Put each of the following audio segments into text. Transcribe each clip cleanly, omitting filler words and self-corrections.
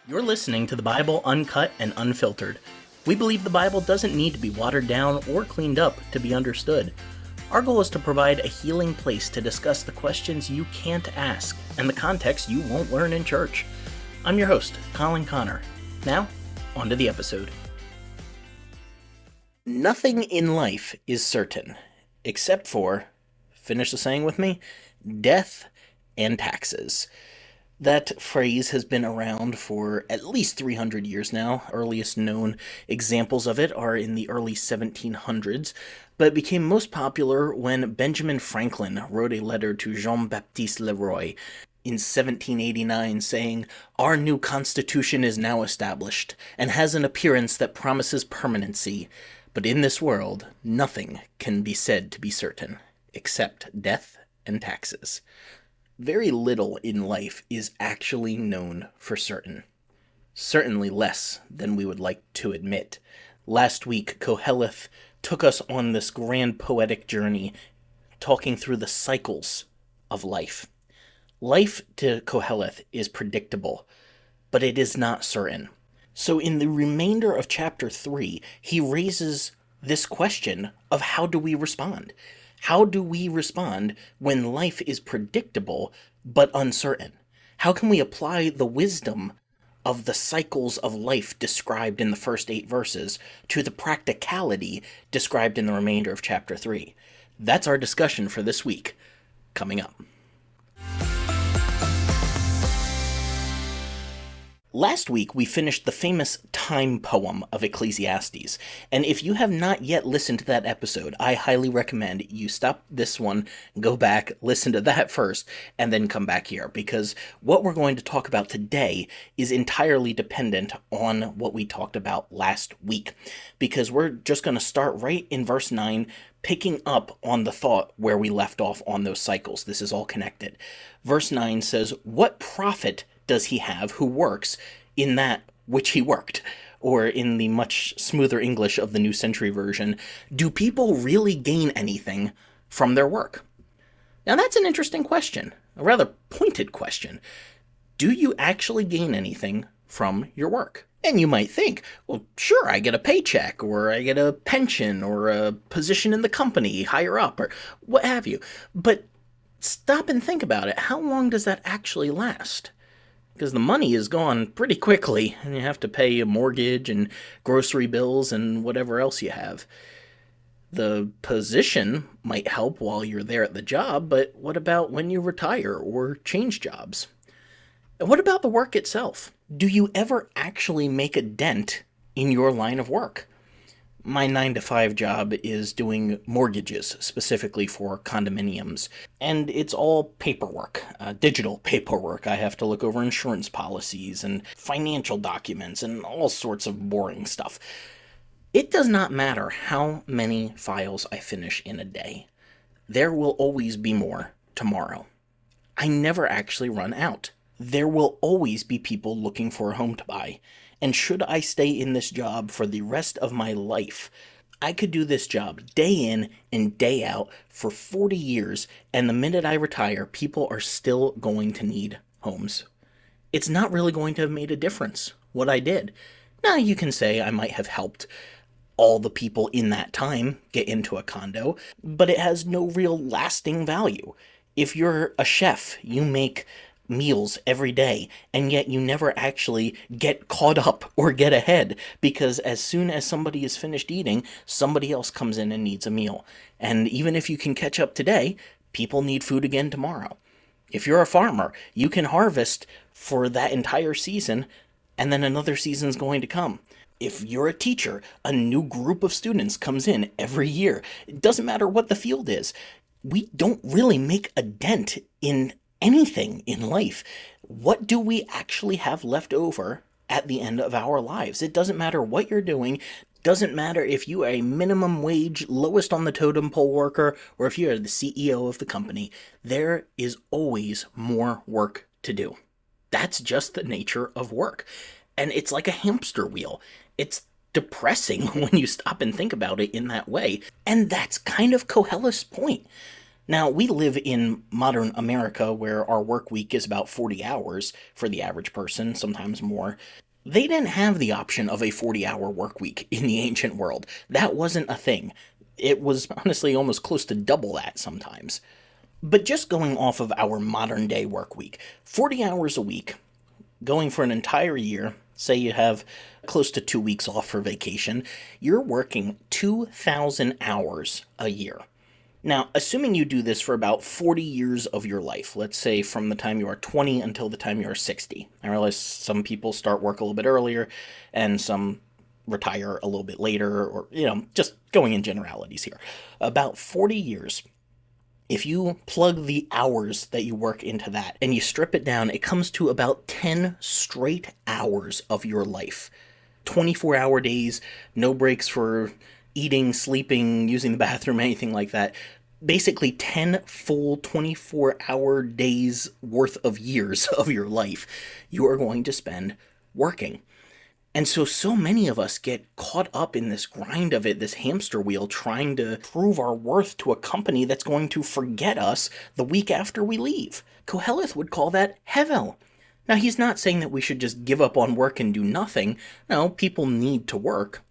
You're listening to the Bible Uncut and Unfiltered. We believe the Bible doesn't need to be watered down or cleaned up to be understood. Our goal is to provide a healing place to discuss the questions you can't ask and the context you won't learn in church. I'm your host, Colin Connor. Now, on to the episode. Nothing in life is certain, except for, finish the saying with me, death and taxes. That phrase has been around for at least 300 years now. Earliest known examples of it are in the early 1700s, but it became most popular when Benjamin Franklin wrote a letter to Jean-Baptiste Leroy in 1789 saying, "Our new Constitution is now established, and has an appearance that promises permanency. But in this world, nothing can be said to be certain, except death and taxes." Very little in life is actually known for certain. Certainly less than we would like to admit. Last week, Qoheleth took us on this grand poetic journey, talking through the cycles of life. Life to Qoheleth is predictable, but it is not certain. So in the remainder of chapter 3, he raises this question of how do we respond? How do we respond when life is predictable but uncertain? How can we apply the wisdom of the cycles of life described in the first 8 verses to the practicality described in the remainder of chapter 3? That's our discussion for this week, coming up. Last week, we finished the famous time poem of Ecclesiastes, and if you have not yet listened to that episode, I highly recommend you stop this one, go back, listen to that first, and then come back here, because what we're going to talk about today is entirely dependent on what we talked about last week, because we're just going to start right in verse 9, picking up on the thought where we left off on those cycles. This is all connected. Verse 9 says, "What profit does he have who works in that which he worked?" Or in the much smoother English of the New Century Version, do people really gain anything from their work? Now that's an interesting question, a rather pointed question. Do you actually gain anything from your work? And you might think, well, sure, I get a paycheck, or I get a pension, or a position in the company, higher up, or what have you. But stop and think about it. How long does that actually last? Because the money is gone pretty quickly, and you have to pay a mortgage and grocery bills and whatever else you have. The position might help while you're there at the job, but what about when you retire or change jobs? And what about the work itself? Do you ever actually make a dent in your line of work? My 9-to-5 job is doing mortgages, specifically for condominiums, and it's all paperwork, digital paperwork. I have to look over insurance policies and financial documents and all sorts of boring stuff. It does not matter how many files I finish in a day. There will always be more tomorrow. I never actually run out. There will always be people looking for a home to buy. And should I stay in this job for the rest of my life, I could do this job day in and day out for 40 years, and the minute I retire, people are still going to need homes. It's not really going to have made a difference what I did. Now, you can say I might have helped all the people in that time get into a condo, but it has no real lasting value. If you're a chef, you make meals every day, and yet you never actually get caught up or get ahead, because as soon as somebody is finished eating, somebody else comes in and needs a meal. And even if you can catch up today, people need food again tomorrow. If you're a farmer, you can harvest for that entire season, and then another season's going to come. If you're a teacher, a new group of students comes in every year. It doesn't matter what the field is. We don't really make a dent in anything in life. What do we actually have left over at the end of our lives? It doesn't matter what you're doing. Doesn't matter if you are a minimum wage, lowest on the totem pole worker, or if you are the CEO of the company. There is always more work to do. That's just the nature of work. And it's like a hamster wheel. It's depressing when you stop and think about it in that way. And that's kind of Qoheleth's point. Now, we live in modern America where our work week is about 40 hours for the average person, sometimes more. They didn't have the option of a 40-hour work week in the ancient world. That wasn't a thing. It was honestly almost close to double that sometimes. But just going off of our modern day work week, 40 hours a week, going for an entire year, say you have close to 2 weeks off for vacation, you're working 2,000 hours a year. Now, assuming you do this for about 40 years of your life, let's say from the time you are 20 until the time you are 60. I realize some people start work a little bit earlier and some retire a little bit later, or, just going in generalities here. About 40 years. If you plug the hours that you work into that and you strip it down, it comes to about 10 straight hours of your life. 24-hour days, no breaks for eating, sleeping, using the bathroom, anything like that. Basically 10 full 24-hour days worth of years of your life you are going to spend working. And so many of us get caught up in this grind of it, this hamster wheel, trying to prove our worth to a company that's going to forget us the week after we leave. Qoheleth would call that hevel. Now, he's not saying that we should just give up on work and do nothing. No, people need to work.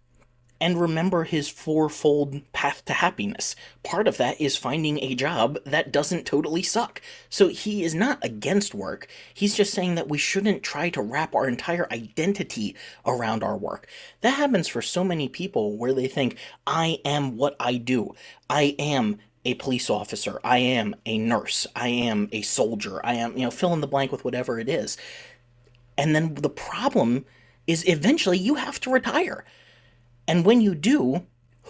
And remember his fourfold path to happiness. Part of that is finding a job that doesn't totally suck. So he is not against work. He's just saying that we shouldn't try to wrap our entire identity around our work. That happens for so many people where they think, I am what I do. I am a police officer. I am a nurse. I am a soldier. I am, fill in the blank with whatever it is. And then the problem is eventually you have to retire. And when you do,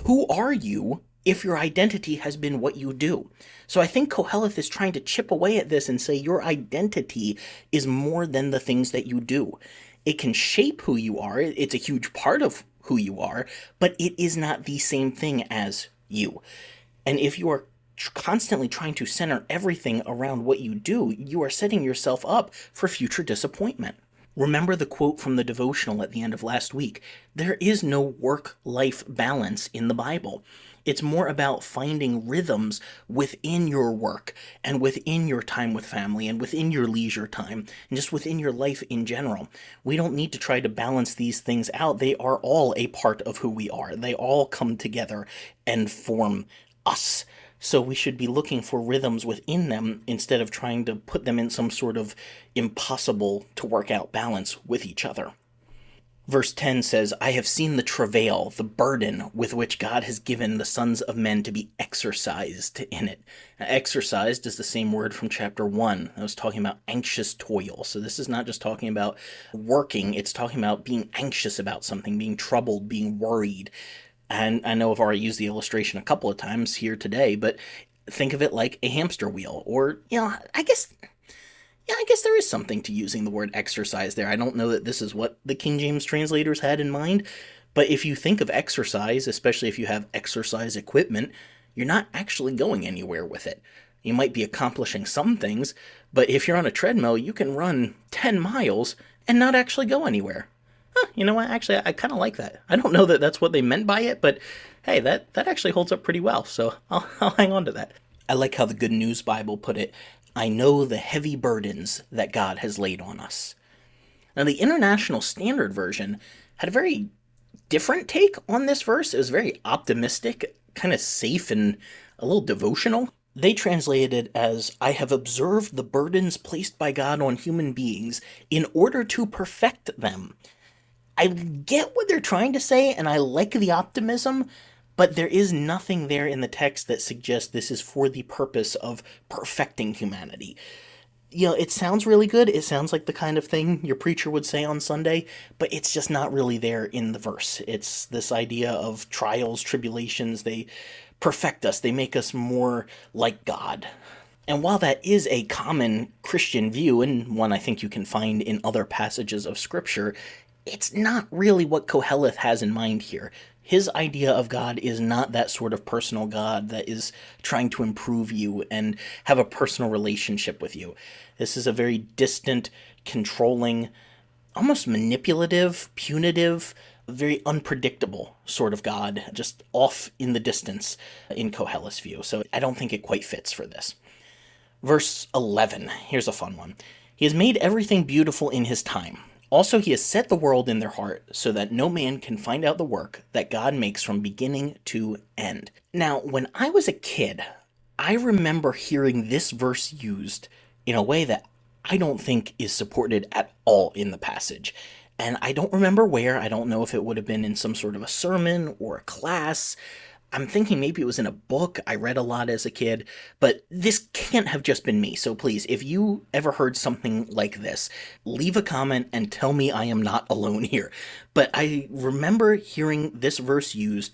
who are you if your identity has been what you do? So I think Qoheleth is trying to chip away at this and say your identity is more than the things that you do. It can shape who you are. It's a huge part of who you are, but it is not the same thing as you. And if you are constantly trying to center everything around what you do, you are setting yourself up for future disappointment. Remember the quote from the devotional at the end of last week. There is no work-life balance in the Bible. It's more about finding rhythms within your work and within your time with family and within your leisure time and just within your life in general. We don't need to try to balance these things out. They are all a part of who we are. They all come together and form us. So we should be looking for rhythms within them instead of trying to put them in some sort of impossible to work out balance with each other. Verse 10 says, I have seen the travail, the burden with which God has given the sons of men to be exercised in it. Now, exercised is the same word from chapter 1. I was talking about anxious toil. So this is not just talking about working, it's talking about being anxious about something, being troubled, being worried. And I know I've already used the illustration a couple of times here today, but think of it like a hamster wheel. Or, I guess there is something to using the word exercise there. I don't know that this is what the King James translators had in mind, but if you think of exercise, especially if you have exercise equipment, you're not actually going anywhere with it. You might be accomplishing some things, but if you're on a treadmill, you can run 10 miles and not actually go anywhere. You know what? Actually, I kind of like that. I don't know that that's what they meant by it, but hey, that actually holds up pretty well, so I'll hang on to that. I like how the Good News Bible put it, I know the heavy burdens that God has laid on us. Now, the International Standard Version had a very different take on this verse. It was very optimistic, kind of safe, and a little devotional. They translated it as, I have observed the burdens placed by God on human beings in order to perfect them. I get what they're trying to say, and I like the optimism, but there is nothing there in the text that suggests this is for the purpose of perfecting humanity. It sounds really good. It sounds like the kind of thing your preacher would say on Sunday, but it's just not really there in the verse. It's this idea of trials, tribulations. They perfect us. They make us more like God. And while that is a common Christian view, and one I think you can find in other passages of Scripture, it's not really what Qoheleth has in mind here. His idea of God is not that sort of personal God that is trying to improve you and have a personal relationship with you. This is a very distant, controlling, almost manipulative, punitive, a very unpredictable sort of God, just off in the distance in Qoheleth's view. So I don't think it quite fits for this. Verse 11, here's a fun one. He has made everything beautiful in his time. Also, he has set the world in their heart so that no man can find out the work that God makes from beginning to end. Now, when I was a kid, I remember hearing this verse used in a way that I don't think is supported at all in the passage. And I don't remember where. I don't know if it would have been in some sort of a sermon or a class. I'm thinking maybe it was in a book. I read a lot as a kid, but this can't have just been me. So please, if you ever heard something like this, leave a comment and tell me I am not alone here. But I remember hearing this verse used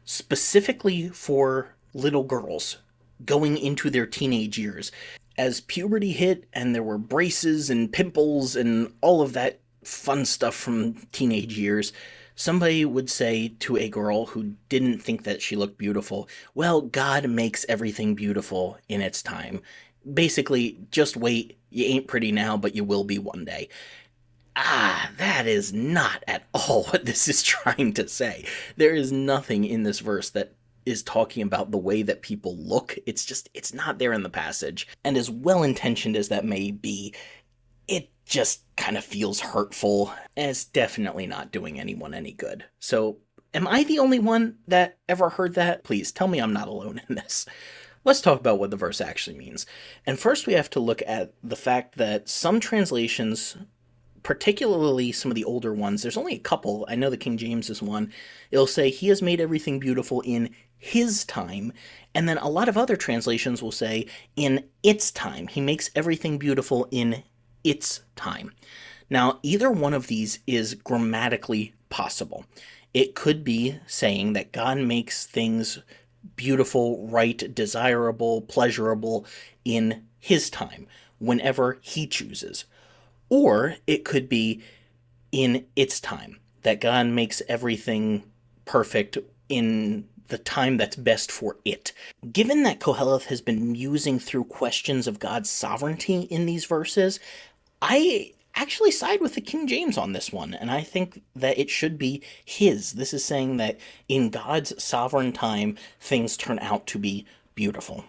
specifically for little girls going into their teenage years. As puberty hit and there were braces and pimples and all of that fun stuff from teenage years, somebody would say to a girl who didn't think that she looked beautiful, well, God makes everything beautiful in its time. Basically, just wait, you ain't pretty now, but you will be one day. That is not at all what this is trying to say. There is nothing in this verse that is talking about the way that people look. It's not there in the passage. And as well-intentioned as that may be, it just kind of feels hurtful, and it's definitely not doing anyone any good. So, am I the only one that ever heard that? Please, tell me I'm not alone in this. Let's talk about what the verse actually means. And first we have to look at the fact that some translations, particularly some of the older ones, there's only a couple, I know the King James is one, it'll say, he has made everything beautiful in his time, and then a lot of other translations will say, in its time. He makes everything beautiful in its time. Now, either one of these is grammatically possible. It could be saying that God makes things beautiful, right, desirable, pleasurable in his time, whenever he chooses. Or it could be in its time, that God makes everything perfect in the time that's best for it. Given that Qoheleth has been musing through questions of God's sovereignty in these verses, I actually side with the King James on this one, and I think that it should be his. This is saying that in God's sovereign time, things turn out to be beautiful.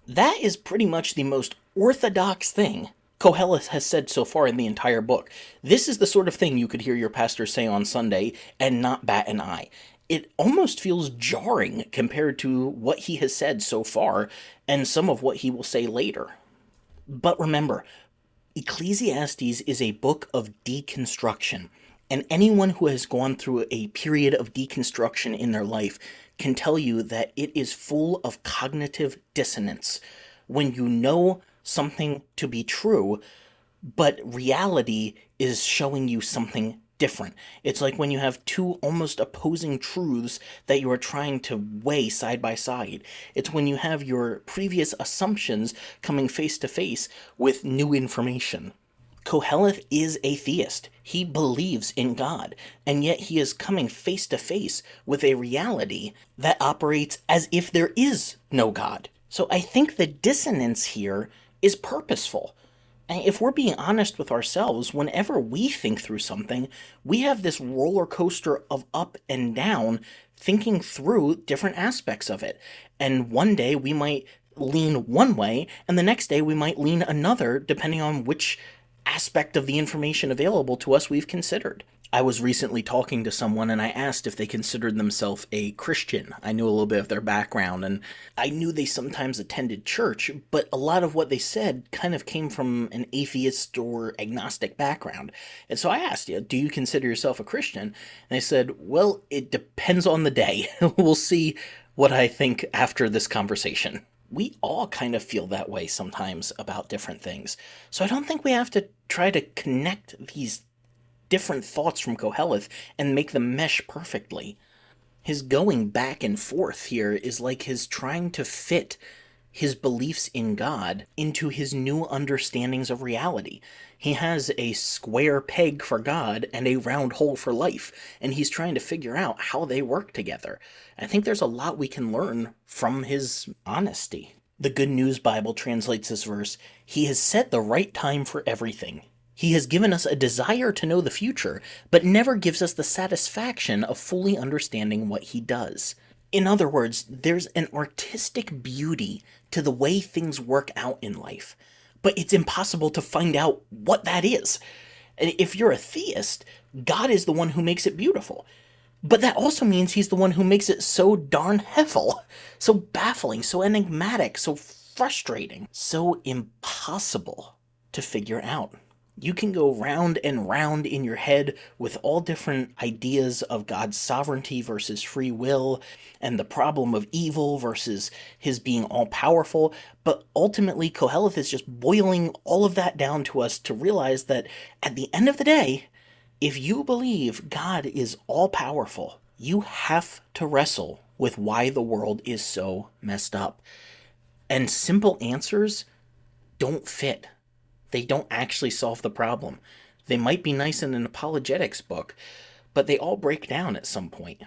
That is pretty much the most orthodox thing Qoheleth has said so far in the entire book. This is the sort of thing you could hear your pastor say on Sunday and not bat an eye. It almost feels jarring compared to what he has said so far and some of what he will say later. But remember, Ecclesiastes is a book of deconstruction, and anyone who has gone through a period of deconstruction in their life can tell you that it is full of cognitive dissonance. When you know something to be true, but reality is showing you something different. It's like when you have two almost opposing truths that you are trying to weigh side by side. It's when you have your previous assumptions coming face to face with new information. Qoheleth is a theist. He believes in God, and yet he is coming face to face with a reality that operates as if there is no God. So I think the dissonance here is purposeful. And if we're being honest with ourselves, whenever we think through something, we have this roller coaster of up and down, thinking through different aspects of it. And one day we might lean one way, and the next day we might lean another, depending on which aspect of the information available to us we've considered. I was recently talking to someone and I asked if they considered themselves a Christian. I knew a little bit of their background and I knew they sometimes attended church, but a lot of what they said kind of came from an atheist or agnostic background. And so I asked, do you consider yourself a Christian? And they said, well, it depends on the day. We'll see what I think after this conversation. We all kind of feel that way sometimes about different things. So I don't think we have to try to connect these different thoughts from Qoheleth and make them mesh perfectly. His going back and forth here is like his trying to fit his beliefs in God into his new understandings of reality. He has a square peg for God and a round hole for life, and he's trying to figure out how they work together. I think there's a lot we can learn from his honesty. The Good News Bible translates this verse, "He has set the right time for everything. He has given us a desire to know the future, but never gives us the satisfaction of fully understanding what he does. In other words, there's an artistic beauty to the way things work out in life, but it's impossible to find out what that is. And if you're a theist, God is the one who makes it beautiful. But that also means he's the one who makes it so darn hevel, so baffling, so enigmatic, so frustrating, so impossible to figure out. You can go round and round in your head with all different ideas of God's sovereignty versus free will, and the problem of evil versus his being all-powerful, but ultimately Qoheleth is just boiling all of that down to us to realize that at the end of the day, if you believe God is all-powerful, you have to wrestle with why the world is so messed up. And simple answers don't fit. They don't actually solve the problem. They might be nice in an apologetics book, but they all break down at some point.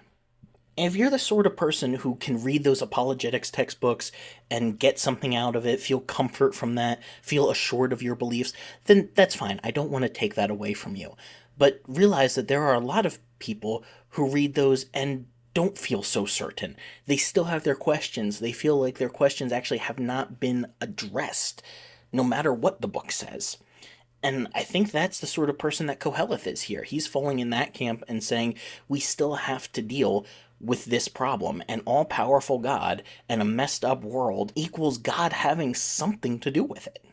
And if you're the sort of person who can read those apologetics textbooks and get something out of it, feel comfort from that, feel assured of your beliefs, then that's fine. I don't want to take that away from you. But realize that there are a lot of people who read those and don't feel so certain. They still have their questions. They feel like their questions actually have not been addressed, no matter what the book says. And I think that's the sort of person that Qoheleth is here. He's falling in that camp and saying, we still have to deal with this problem. An all-powerful God and a messed up world equals God having something to do with it.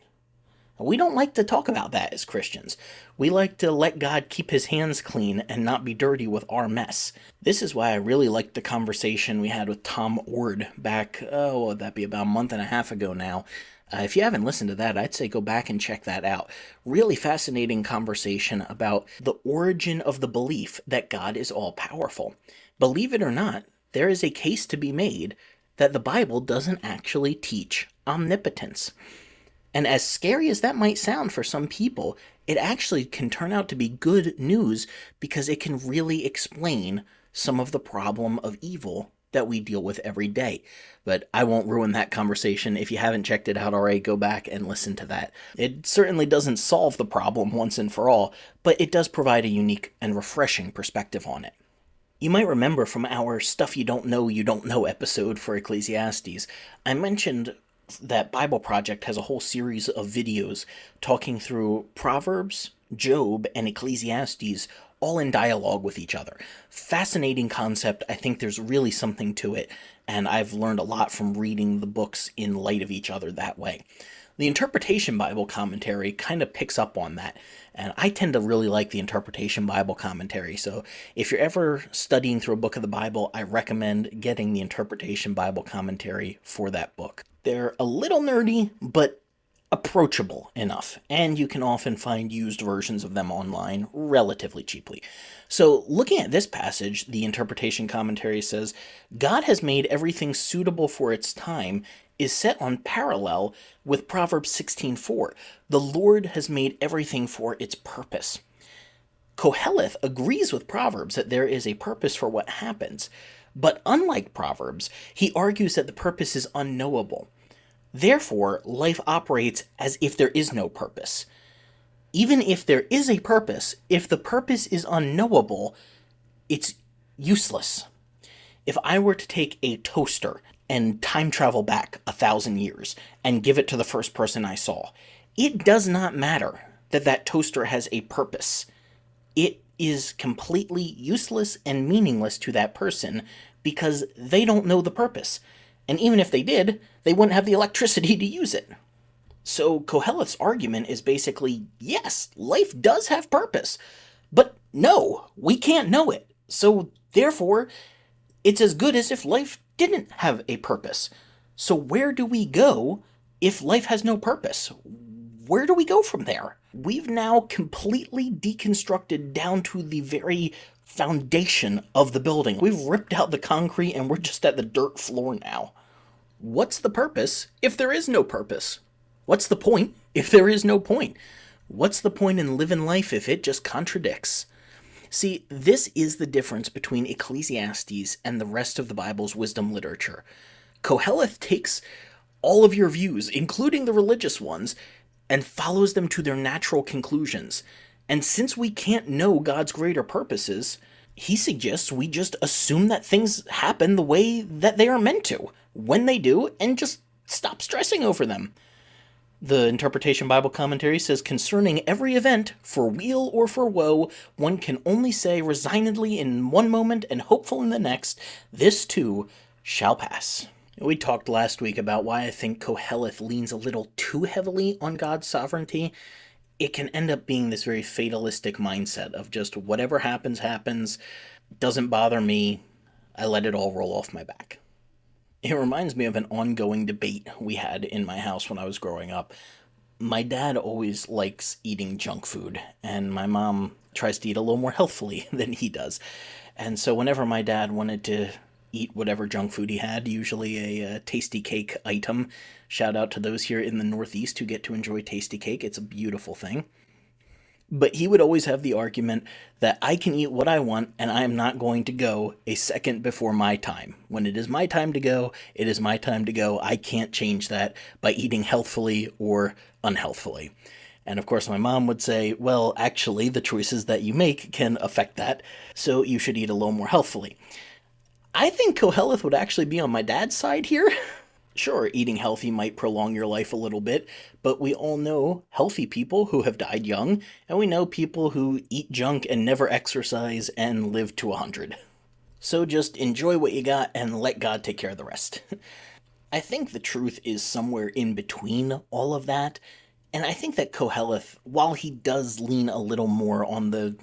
We don't like to talk about that as Christians. We like to let God keep his hands clean and not be dirty with our mess. This is why I really liked the conversation we had with Tom Ord back, would that be about a month and a half ago now. If you haven't listened to that, I'd say go back and check that out. Really fascinating conversation about the origin of the belief that God is all-powerful. Believe it or not, there is a case to be made that the Bible doesn't actually teach omnipotence. And as scary as that might sound for some people, it actually can turn out to be good news because it can really explain some of the problem of evil that we deal with every day. But I won't ruin that conversation. If you haven't checked it out already, go back and listen to that. It certainly doesn't solve the problem once and for all, but it does provide a unique and refreshing perspective on it. You might remember from our Stuff You Don't Know episode for Ecclesiastes, I mentioned that Bible Project has a whole series of videos talking through Proverbs, Job, and Ecclesiastes all in dialogue with each other. Fascinating concept. I think there's really something to it, and I've learned a lot from reading the books in light of each other that way. The Interpretation Bible Commentary kind of picks up on that, and I tend to really like the Interpretation Bible Commentary, so if you're ever studying through a book of the Bible, I recommend getting the Interpretation Bible Commentary for that book. They're a little nerdy, but approachable enough, and you can often find used versions of them online relatively cheaply. So looking at this passage, the interpretation commentary says, God has made everything suitable for its time is set on parallel with Proverbs 16:4. The Lord has made everything for its purpose. Qoheleth agrees with Proverbs that there is a purpose for what happens, but unlike Proverbs, he argues that the purpose is unknowable. Therefore, life operates as if there is no purpose. Even if there is a purpose, if the purpose is unknowable, it's useless. If I were to take a toaster and time travel back 1,000 years and give it to the first person I saw, it does not matter that that toaster has a purpose. It is completely useless and meaningless to that person because they don't know the purpose. And even if they did, they wouldn't have the electricity to use it. So Qoheleth's argument is basically, yes, life does have purpose, but no, we can't know it. So therefore, it's as good as if life didn't have a purpose. So where do we go if life has no purpose? Where do we go from there? We've now completely deconstructed down to the very foundation of the building. We've ripped out the concrete and we're just at the dirt floor now. What's the purpose if there is no purpose? What's the point if there is no point? What's the point in living life if it just contradicts? See, this is the difference between Ecclesiastes and the rest of the Bible's wisdom literature. Qoheleth takes all of your views, including the religious ones, and follows them to their natural conclusions. And since we can't know God's greater purposes, he suggests we just assume that things happen the way that they are meant to, when they do, and just stop stressing over them. The Interpretation Bible Commentary says, concerning every event, for weal or for woe, one can only say resignedly in one moment and hopeful in the next, this too shall pass. We talked last week about why I think Qoheleth leans a little too heavily on God's sovereignty. It can end up being this very fatalistic mindset of just whatever happens, happens, doesn't bother me, I let it all roll off my back. It reminds me of an ongoing debate we had in my house when I was growing up. My dad always likes eating junk food, and my mom tries to eat a little more healthfully than he does. And so whenever my dad wanted to eat whatever junk food he had, usually a tasty cake item. Shout out to those here in the Northeast who get to enjoy tasty cake. It's a beautiful thing. But he would always have the argument that I can eat what I want and I am not going to go a second before my time. When it is my time to go, it is my time to go. I can't change that by eating healthfully or unhealthfully. And of course my mom would say, well, actually the choices that you make can affect that, so you should eat a little more healthfully. I think Qoheleth would actually be on my dad's side here. Sure, eating healthy might prolong your life a little bit, but we all know healthy people who have died young, and we know people who eat junk and never exercise and live to 100. So just enjoy what you got and let God take care of the rest. I think the truth is somewhere in between all of that, and I think that Qoheleth, while he does lean a little more on the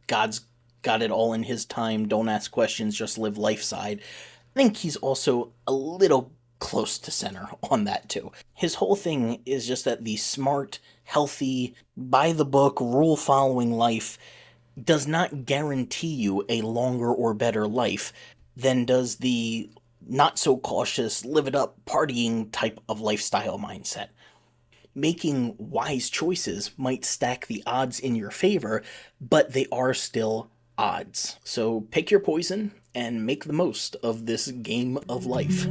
God's got it all in his time, don't ask questions, just live life side, I think he's also a little close to center on that too. His whole thing is just that the smart, healthy, by the book, rule following life does not guarantee you a longer or better life than does the not so cautious, live it up, partying type of lifestyle mindset. Making wise choices might stack the odds in your favor, but they are still odds. So pick your poison and make the most of this game of life.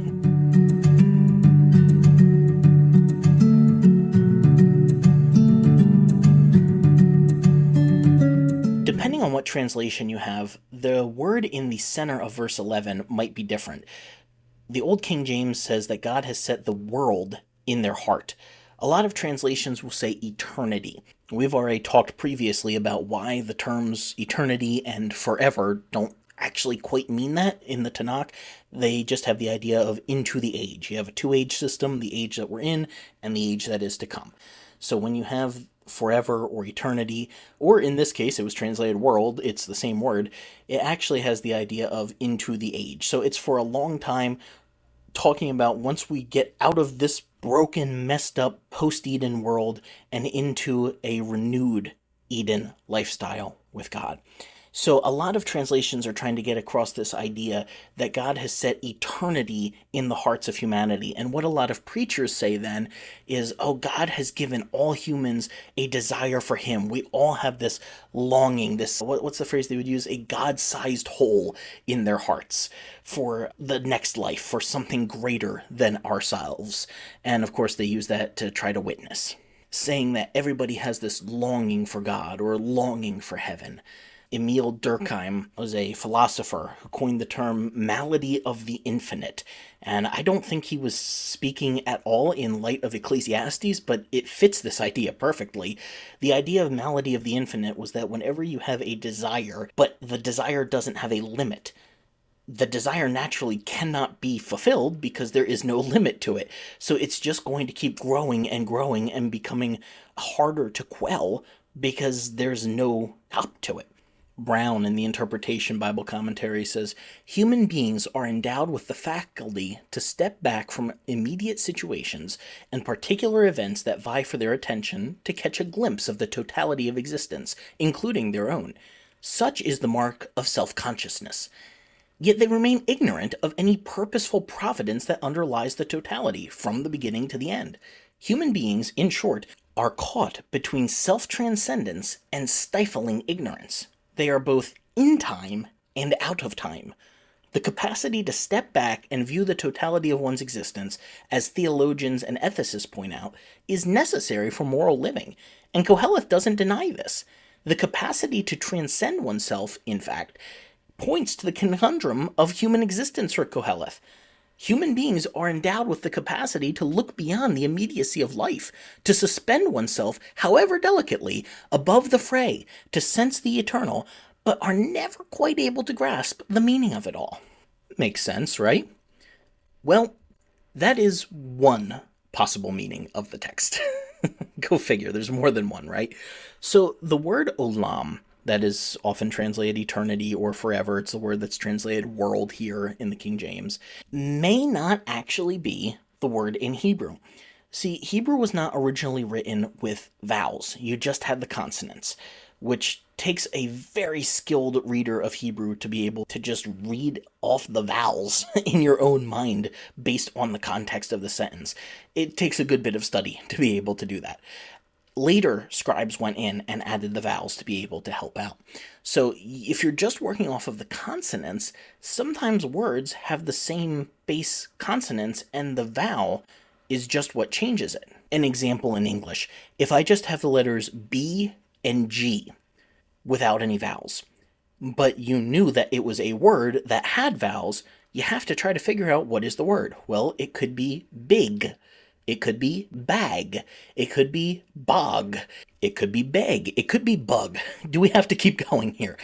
Depending on what translation you have, the word in the center of verse 11 might be different. The Old King James says that God has set the world in their heart. A lot of translations will say eternity. We've already talked previously about why the terms eternity and forever don't actually quite mean that in the Tanakh. They just have the idea of into the age. You have a two-age system, the age that we're in and the age that is to come. So when you have forever or eternity, or in this case it was translated world, it's the same word, it actually has the idea of into the age. So it's for a long time talking about once we get out of this broken, messed up post-Eden world and into a renewed Eden lifestyle with God. So a lot of translations are trying to get across this idea that God has set eternity in the hearts of humanity. And what a lot of preachers say then is, oh, God has given all humans a desire for him. We all have this longing, this, what's the phrase they would use? A God-sized hole in their hearts for the next life, for something greater than ourselves. And of course they use that to try to witness, saying that everybody has this longing for God or longing for heaven. Emil Durkheim was a philosopher who coined the term malady of the infinite. And I don't think he was speaking at all in light of Ecclesiastes, but it fits this idea perfectly. The idea of malady of the infinite was that whenever you have a desire, but the desire doesn't have a limit, the desire naturally cannot be fulfilled because there is no limit to it. So it's just going to keep growing and becoming harder to quell because there's no top to it. Brown in the Interpretation Bible Commentary says, human beings are endowed with the faculty to step back from immediate situations and particular events that vie for their attention to catch a glimpse of the totality of existence, including their own. Such is the mark of self-consciousness. Yet they remain ignorant of any purposeful providence that underlies the totality, from the beginning to the end. Human beings, in short, are caught between self-transcendence and stifling ignorance. They are both in time and out of time. The capacity to step back and view the totality of one's existence, as theologians and ethicists point out, is necessary for moral living, and Qoheleth doesn't deny this. The capacity to transcend oneself, in fact, points to the conundrum of human existence for Qoheleth. Human beings are endowed with the capacity to look beyond the immediacy of life, to suspend oneself, however delicately, above the fray, to sense the eternal, but are never quite able to grasp the meaning of it all. Makes sense, right? Well, that is one possible meaning of the text. Go figure, there's more than one, right? So the word olam, that is often translated eternity or forever, it's the word that's translated world here in the King James, may not actually be the word in Hebrew. See, Hebrew was not originally written with vowels. You just had the consonants, which takes a very skilled reader of Hebrew to be able to just read off the vowels in your own mind based on the context of the sentence. It takes a good bit of study to be able to do that. Later, scribes went in and added the vowels to be able to help out. So if you're just working off of the consonants, sometimes words have the same base consonants and the vowel is just what changes it. An example in English, if I just have the letters B and G without any vowels, but you knew that it was a word that had vowels, you have to try to figure out what is the word. Well, it could be big. It could be bag. It could be bog. It could be beg. It could be bug. Do we have to keep going here?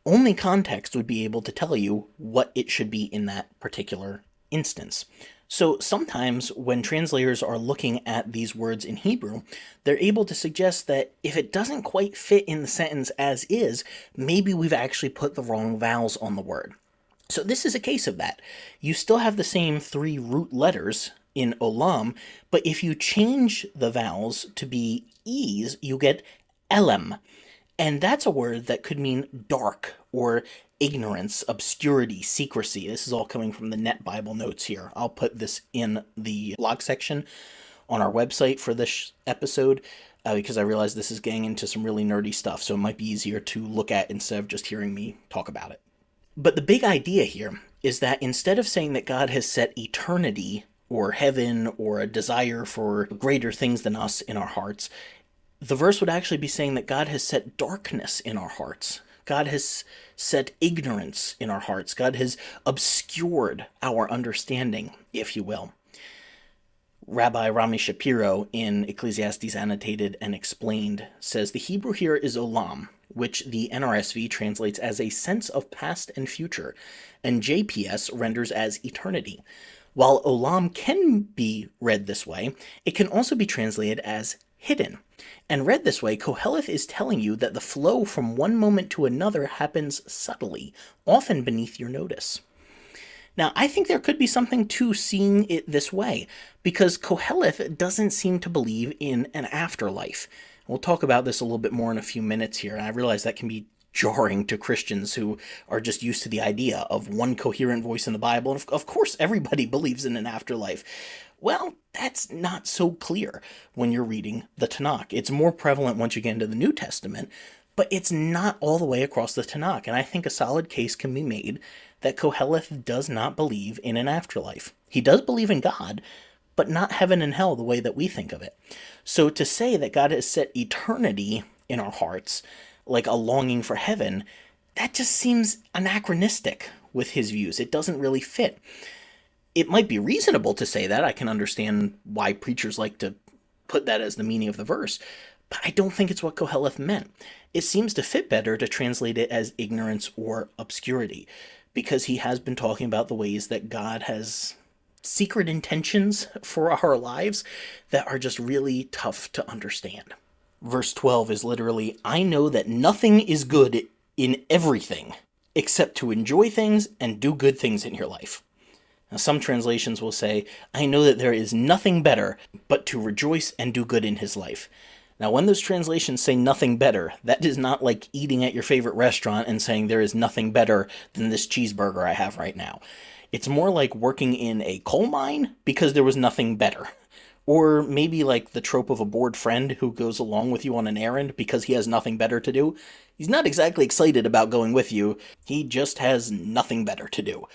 Only context would be able to tell you what it should be in that particular instance. So sometimes when translators are looking at these words in Hebrew, they're able to suggest that if it doesn't quite fit in the sentence as is, maybe we've actually put the wrong vowels on the word. So this is a case of that. You still have the same three root letters in olam, but if you change the vowels to be e's, you get elem. And that's a word that could mean dark or ignorance, obscurity, secrecy. This is all coming from the Net Bible Notes here. I'll put this in the blog section on our website for this episode because I realize this is getting into some really nerdy stuff, so it might be easier to look at instead of just hearing me talk about it. But the big idea here is that instead of saying that God has set eternity or heaven or a desire for greater things than us in our hearts, the verse would actually be saying that God has set darkness in our hearts. God has set ignorance in our hearts. God has obscured our understanding, if you will. Rabbi Rami Shapiro in Ecclesiastes Annotated and Explained says the Hebrew here is olam, which the NRSV translates as a sense of past and future, and JPS renders as eternity. While olam can be read this way, it can also be translated as hidden. And read this way, Qoheleth is telling you that the flow from one moment to another happens subtly, often beneath your notice. Now, I think there could be something to seeing it this way, because Qoheleth doesn't seem to believe in an afterlife. We'll talk about this a little bit more in a few minutes here, and I realize that can be jarring to Christians who are just used to the idea of one coherent voice in the Bible, and of course everybody believes in an afterlife. Well, that's not so clear when you're reading the Tanakh. It's more prevalent once you get into the New Testament, but it's not all the way across the Tanakh, and I think a solid case can be made that Qoheleth does not believe in an afterlife. He does believe in God, but not heaven and hell the way that we think of it. So to say that God has set eternity in our hearts, like a longing for heaven, that just seems anachronistic with his views. It doesn't really fit. It might be reasonable to say that. I can understand why preachers like to put that as the meaning of the verse, but I don't think it's what Qoheleth meant. It seems to fit better to translate it as ignorance or obscurity, because he has been talking about the ways that God has secret intentions for our lives that are just really tough to understand. Verse 12 is literally, I know that nothing is good in everything except to enjoy things and do good things in your life. Now, some translations will say, I know that there is nothing better but to rejoice and do good in his life. Now, when those translations say nothing better, that is not like eating at your favorite restaurant and saying there is nothing better than this cheeseburger I have right now. It's more like working in a coal mine because there was nothing better, Or maybe like the trope of a bored friend who goes along with you on an errand because he has nothing better to do. He's not exactly excited about going with you, he just has nothing better to do.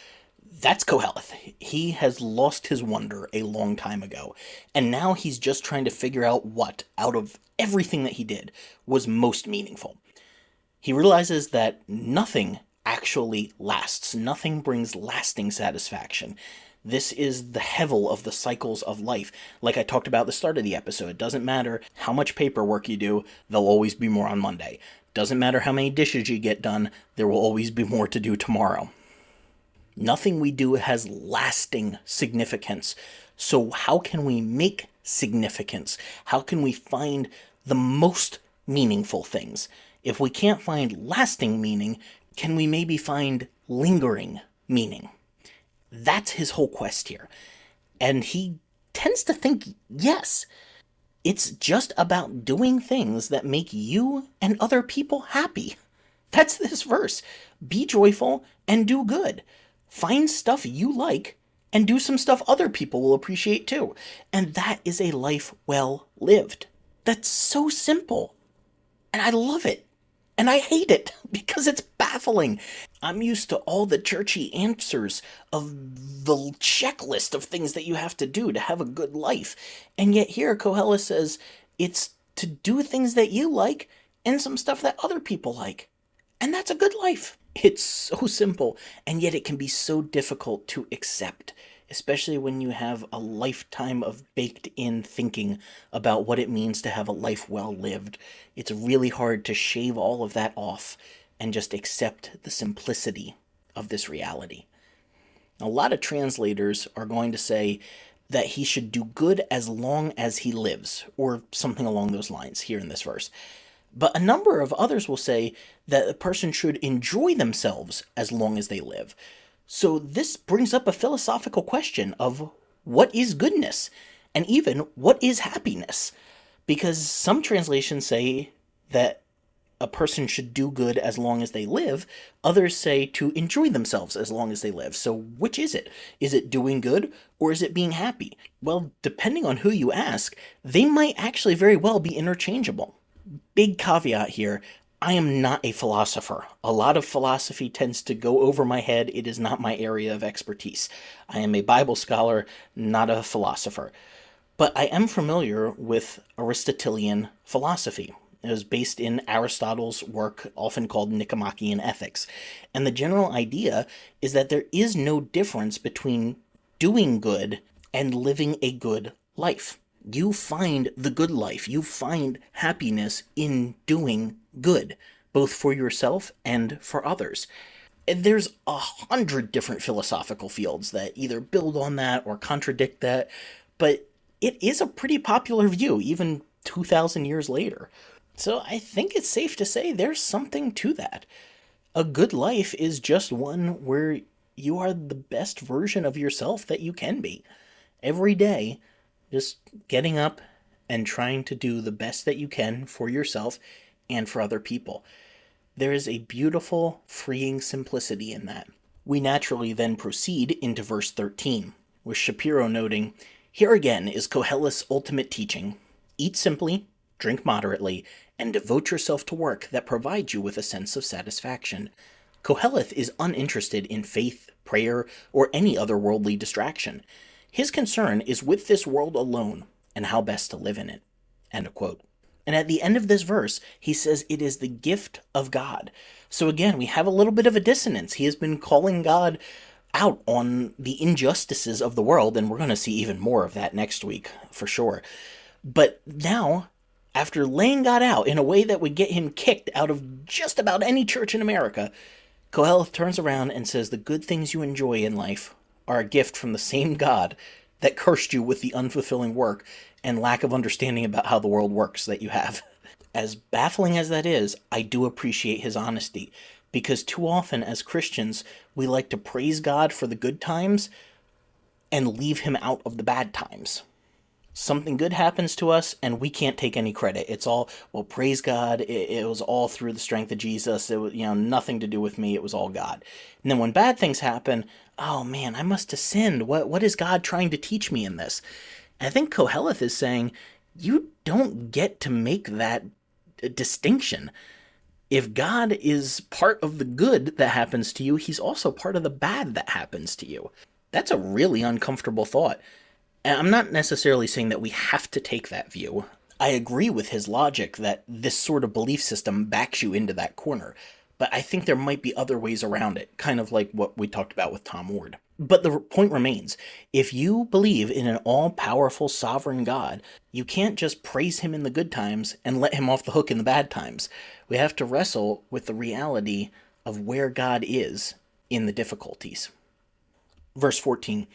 That's Qoheleth. He has lost his wonder a long time ago, and now he's just trying to figure out what, out of everything that he did, was most meaningful. He realizes that nothing actually lasts, nothing brings lasting satisfaction. This is the hevel of the cycles of life. Like I talked about at the start of the episode, it doesn't matter how much paperwork you do, there'll always be more on Monday. Doesn't matter how many dishes you get done, there will always be more to do tomorrow. Nothing we do has lasting significance. So how can we make significance? How can we find the most meaningful things? If we can't find lasting meaning, can we maybe find lingering meaning? That's his whole quest here. And he tends to think, yes, it's just about doing things that make you and other people happy. That's this verse. Be joyful and do good. Find stuff you like and do some stuff other people will appreciate too. And that is a life well lived. That's so simple. And I love it. And I hate it because it's baffling. I'm used to all the churchy answers of the checklist of things that you have to do to have a good life. And yet here Qoheleth says it's to do things that you like and some stuff that other people like. And that's a good life. It's so simple, and yet it can be so difficult to accept, especially when you have a lifetime of baked-in thinking about what it means to have a life well lived. It's really hard to shave all of that off and just accept the simplicity of this reality. A lot of translators are going to say that he should do good as long as he lives, or something along those lines here in this verse. But a number of others will say that a person should enjoy themselves as long as they live. So this brings up a philosophical question of what is goodness, and even what is happiness? Because some translations say that a person should do good as long as they live, others say to enjoy themselves as long as they live. So which is it? Is it doing good, or is it being happy? Well, depending on who you ask, they might actually very well be interchangeable. Big caveat here, I am not a philosopher. A lot of philosophy tends to go over my head. It is not my area of expertise. I am a Bible scholar, not a philosopher. But I am familiar with Aristotelian philosophy. It was based in Aristotle's work, often called Nicomachean Ethics. And the general idea is that there is no difference between doing good and living a good life. You find the good life. You find happiness in doing good, both for yourself and for others. And there's 100 different philosophical fields that either build on that or contradict that, but it is a pretty popular view, even 2,000 years later. So I think it's safe to say there's something to that. A good life is just one where you are the best version of yourself that you can be. Every day, just getting up and trying to do the best that you can for yourself and for other people. There is a beautiful, freeing simplicity in that. We naturally then proceed into verse 13, with Shapiro noting, "Here again is Qoheleth's ultimate teaching. Eat simply, drink moderately, and devote yourself to work that provides you with a sense of satisfaction. Qoheleth is uninterested in faith, prayer, or any other worldly distraction. His concern is with this world alone and how best to live in it." End of quote. And at the end of this verse, he says it is the gift of God. So again, we have a little bit of a dissonance. He has been calling God out on the injustices of the world, and we're going to see even more of that next week, for sure. But now, after laying God out in a way that would get him kicked out of just about any church in America, Qoheleth turns around and says the good things you enjoy in life are a gift from the same God that cursed you with the unfulfilling work and lack of understanding about how the world works that you have. As baffling as that is, I do appreciate his honesty, because too often as Christians, we like to praise God for the good times and leave him out of the bad times. Something good happens to us and we can't take any credit. It's all, well, praise God, it was all through the strength of Jesus. It was, nothing to do with me. It was all God. And then when bad things happen, oh man, I must have sinned. What is God trying to teach me in this? I think Qoheleth is saying you don't get to make that distinction. If God is part of the good that happens to you, he's also part of the bad that happens to you. That's a really uncomfortable thought. And I'm not necessarily saying that we have to take that view. I agree with his logic that this sort of belief system backs you into that corner. But I think there might be other ways around it, kind of like what we talked about with Tom Ward. But the point remains, if you believe in an all-powerful sovereign God, you can't just praise him in the good times and let him off the hook in the bad times. We have to wrestle with the reality of where God is in the difficulties. Verse 14,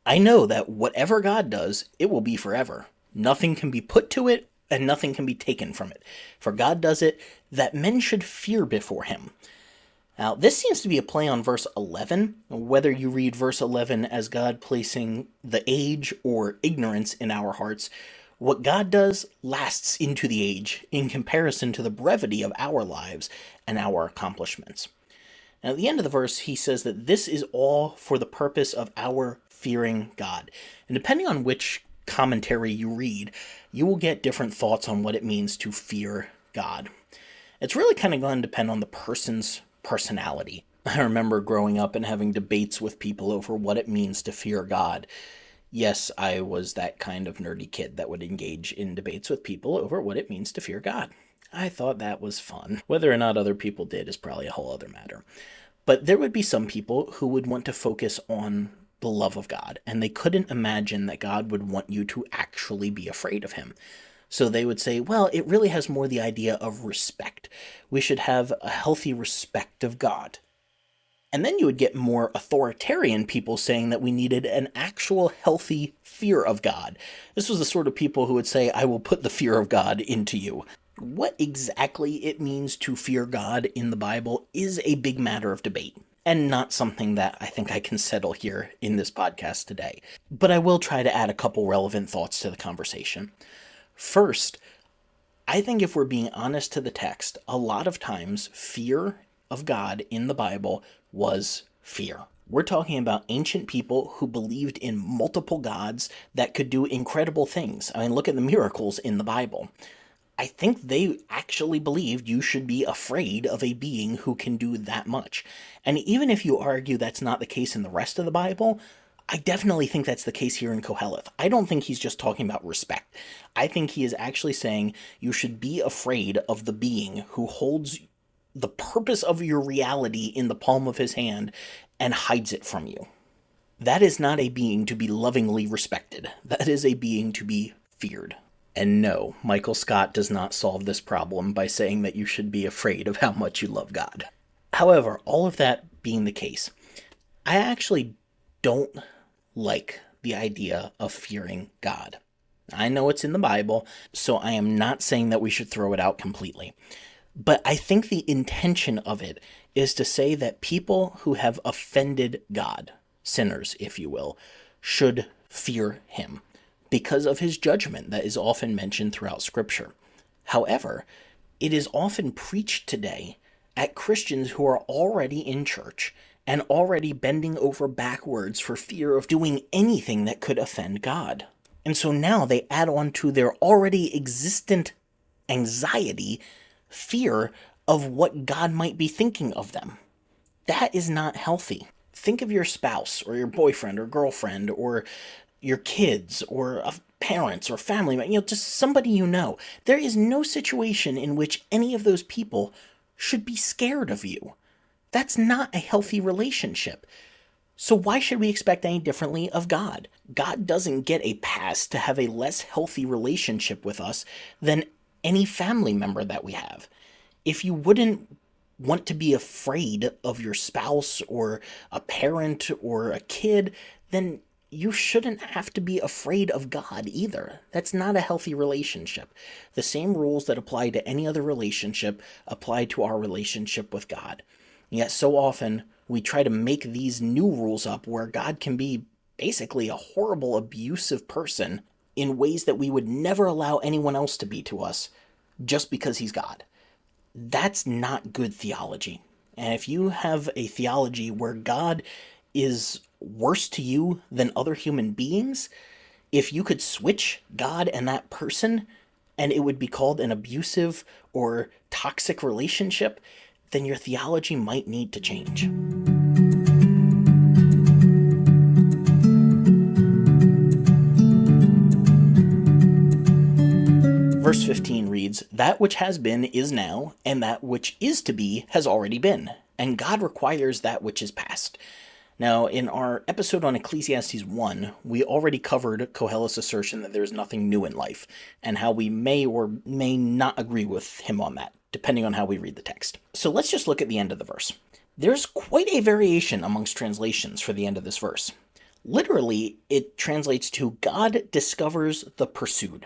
I know that whatever God does, it will be forever. Nothing can be put to it, and nothing can be taken from it. For God does it, that men should fear before him. Now, this seems to be a play on verse 11, whether you read verse 11 as God placing the age or ignorance in our hearts. What God does lasts into the age in comparison to the brevity of our lives and our accomplishments. Now, at the end of the verse, he says that this is all for the purpose of our fearing God. And depending on which commentary you read, you will get different thoughts on what it means to fear God. It's really kind of going to depend on the person's personality. I remember growing up and having debates with people over what it means to fear God. Yes, I was that kind of nerdy kid that would engage in debates with people over what it means to fear God. I thought that was fun. Whether or not other people did is probably a whole other matter. But there would be some people who would want to focus on the love of God, and they couldn't imagine that God would want you to actually be afraid of him. So they would say, well, it really has more the idea of respect. We should have a healthy respect of God. And then you would get more authoritarian people saying that we needed an actual healthy fear of God. This was the sort of people who would say, I will put the fear of God into you. What exactly it means to fear God in the Bible is a big matter of debate, and not something that I think I can settle here in this podcast today. But I will try to add a couple relevant thoughts to the conversation. First, I think if we're being honest to the text, a lot of times fear of God in the Bible was fear. We're talking about ancient people who believed in multiple gods that could do incredible things. I mean, look at the miracles in the Bible. I think they actually believed you should be afraid of a being who can do that much. And even if you argue that's not the case in the rest of the Bible, I definitely think that's the case here in Qoheleth. I don't think he's just talking about respect. I think he is actually saying you should be afraid of the being who holds the purpose of your reality in the palm of his hand and hides it from you. That is not a being to be lovingly respected. That is a being to be feared. And no, Michael Scott does not solve this problem by saying that you should be afraid of how much you love God. However, all of that being the case, I actually don't like the idea of fearing God. I know it's in the Bible, so I am not saying that we should throw it out completely. But I think the intention of it is to say that people who have offended God, sinners, if you will, should fear him, because of his judgment that is often mentioned throughout Scripture. However, it is often preached today at Christians who are already in church and already bending over backwards for fear of doing anything that could offend God. And so now they add on to their already existent anxiety, fear of what God might be thinking of them. That is not healthy. Think of your spouse or your boyfriend or girlfriend or your kids or parents or family, just somebody you know. There is no situation in which any of those people should be scared of you. That's not a healthy relationship. So why should we expect any differently of God? God doesn't get a pass to have a less healthy relationship with us than any family member that we have. If you wouldn't want to be afraid of your spouse or a parent or a kid, then you shouldn't have to be afraid of God either. That's not a healthy relationship. The same rules that apply to any other relationship apply to our relationship with God. Yet so often we try to make these new rules up where God can be basically a horrible, abusive person in ways that we would never allow anyone else to be to us just because he's God. That's not good theology. And if you have a theology where God is worse to you than other human beings, If you could switch God and that person, and it would be called an abusive or toxic relationship, then your theology might need to change. Verse 15 reads, "That which has been is now, and that which is to be has already been, and God requires that which is past." Now, in our episode on Ecclesiastes 1, we already covered Qoheleth's assertion that there's nothing new in life, and how we may or may not agree with him on that, depending on how we read the text. So let's just look at the end of the verse. There's quite a variation amongst translations for the end of this verse. Literally, it translates to "God discovers the pursued."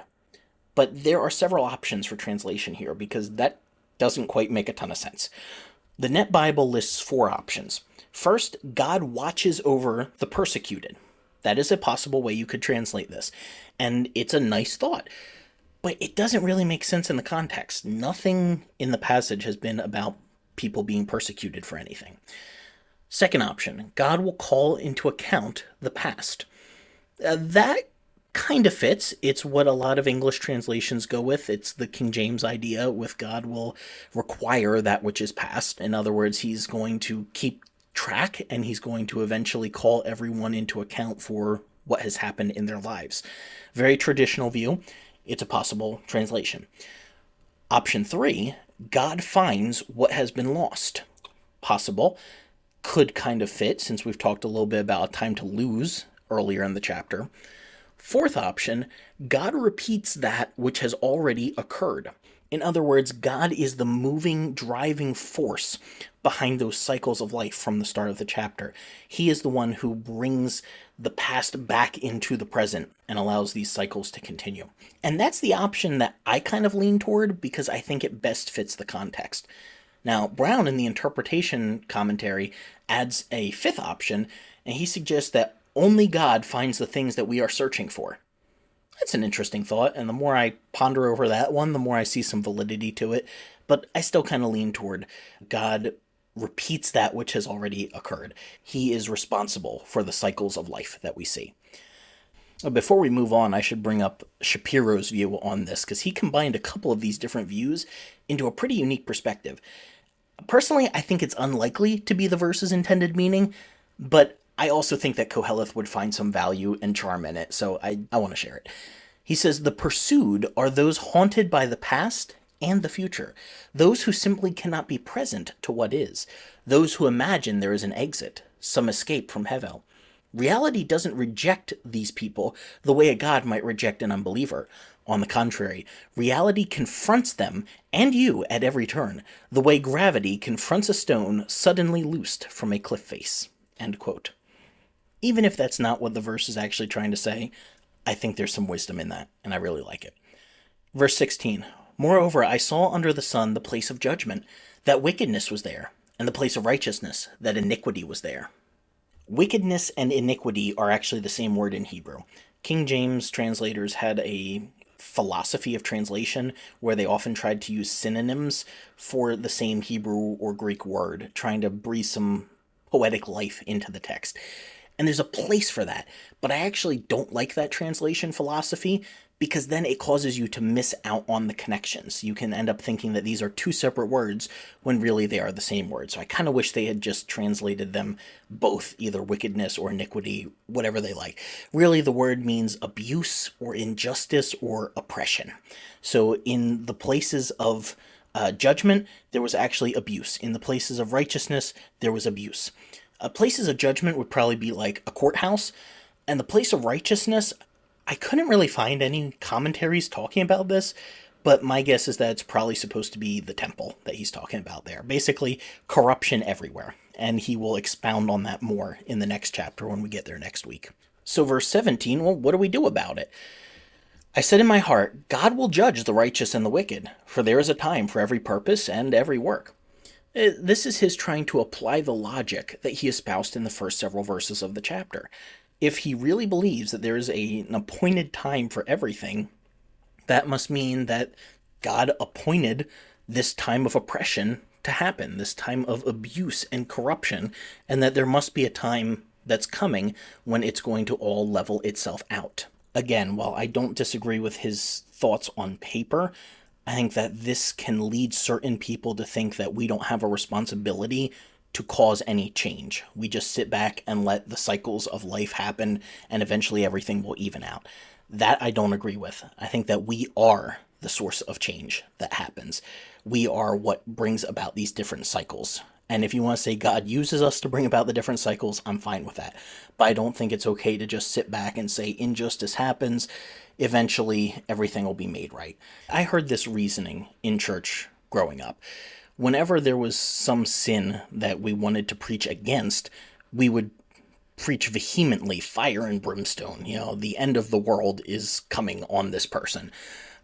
But there are several options for translation here, because that doesn't quite make a ton of sense. The Net Bible lists 4 options. First, God watches over the persecuted. That is a possible way you could translate this. And it's a nice thought. But it doesn't really make sense in the context. Nothing in the passage has been about people being persecuted for anything. Second option, God will call into account the past. That kind of fits. It's what a lot of English translations go with. It's the King James idea with God will require that which is past. In other words, he's going to keep track, and he's going to eventually call everyone into account for what has happened in their lives. Very traditional view. It's a possible translation. Option 3, God finds what has been lost. Possible. Could kind of fit, since we've talked a little bit about a time to lose earlier in the chapter. Fourth option, God repeats that which has already occurred. In other words, God is the moving, driving force behind those cycles of life from the start of the chapter. He is the one who brings the past back into the present and allows these cycles to continue. And that's the option that I kind of lean toward, because I think it best fits the context. Now, Brown in the interpretation commentary adds a 5th option, and he suggests that only God finds the things that we are searching for. That's an interesting thought, and the more I ponder over that one, the more I see some validity to it, but I still kind of lean toward God repeats that which has already occurred. He is responsible for the cycles of life that we see. Before we move on, I should bring up Shapiro's view on this, because he combined a couple of these different views into a pretty unique perspective. Personally, I think it's unlikely to be the verse's intended meaning, but I also think that Qoheleth would find some value and charm in it, so I want to share it. He says, "The pursued are those haunted by the past and the future, those who simply cannot be present to what is, those who imagine there is an exit, some escape from Hevel. Reality doesn't reject these people the way a God might reject an unbeliever. On the contrary, reality confronts them and you at every turn, the way gravity confronts a stone suddenly loosed from a cliff face." End quote. Even if that's not what the verse is actually trying to say, I think there's some wisdom in that, and I really like it. Verse 16, "Moreover, I saw under the sun the place of judgment, that wickedness was there, and the place of righteousness, that iniquity was there." Wickedness and iniquity are actually the same word in Hebrew. King James translators had a philosophy of translation where they often tried to use synonyms for the same Hebrew or Greek word, trying to breathe some poetic life into the text. And there's a place for that, but I actually don't like that translation philosophy, because then it causes you to miss out on the connections. You can end up thinking that these are 2 separate words when really they are the same word. So I kind of wish they had just translated them both, either wickedness or iniquity, whatever they like. Really, the word means abuse or injustice or oppression. So in the places of judgment, there was actually abuse. In the places of righteousness, there was abuse. Places of judgment would probably be like a courthouse, and the place of righteousness, I couldn't really find any commentaries talking about this, but my guess is that it's probably supposed to be the temple that he's talking about there. Basically, corruption everywhere, and he will expound on that more in the next chapter when we get there next week. So verse 17, well, what do we do about it? "I said in my heart, God will judge the righteous and the wicked, for there is a time for every purpose and every work." This is his trying to apply the logic that he espoused in the first several verses of the chapter. If he really believes that there is an appointed time for everything, that must mean that God appointed this time of oppression to happen, this time of abuse and corruption, and that there must be a time that's coming when it's going to all level itself out. Again, while I don't disagree with his thoughts on paper, I think that this can lead certain people to think that we don't have a responsibility to cause any change. We just sit back and let the cycles of life happen, and eventually everything will even out. That I don't agree with. I think that we are the source of change that happens. We are what brings about these different cycles. And if you want to say God uses us to bring about the different cycles, I'm fine with that. But I don't think it's okay to just sit back and say injustice happens. Eventually, everything will be made right. I heard this reasoning in church growing up. Whenever there was some sin that we wanted to preach against, we would preach vehemently, fire and brimstone. The end of the world is coming on this person.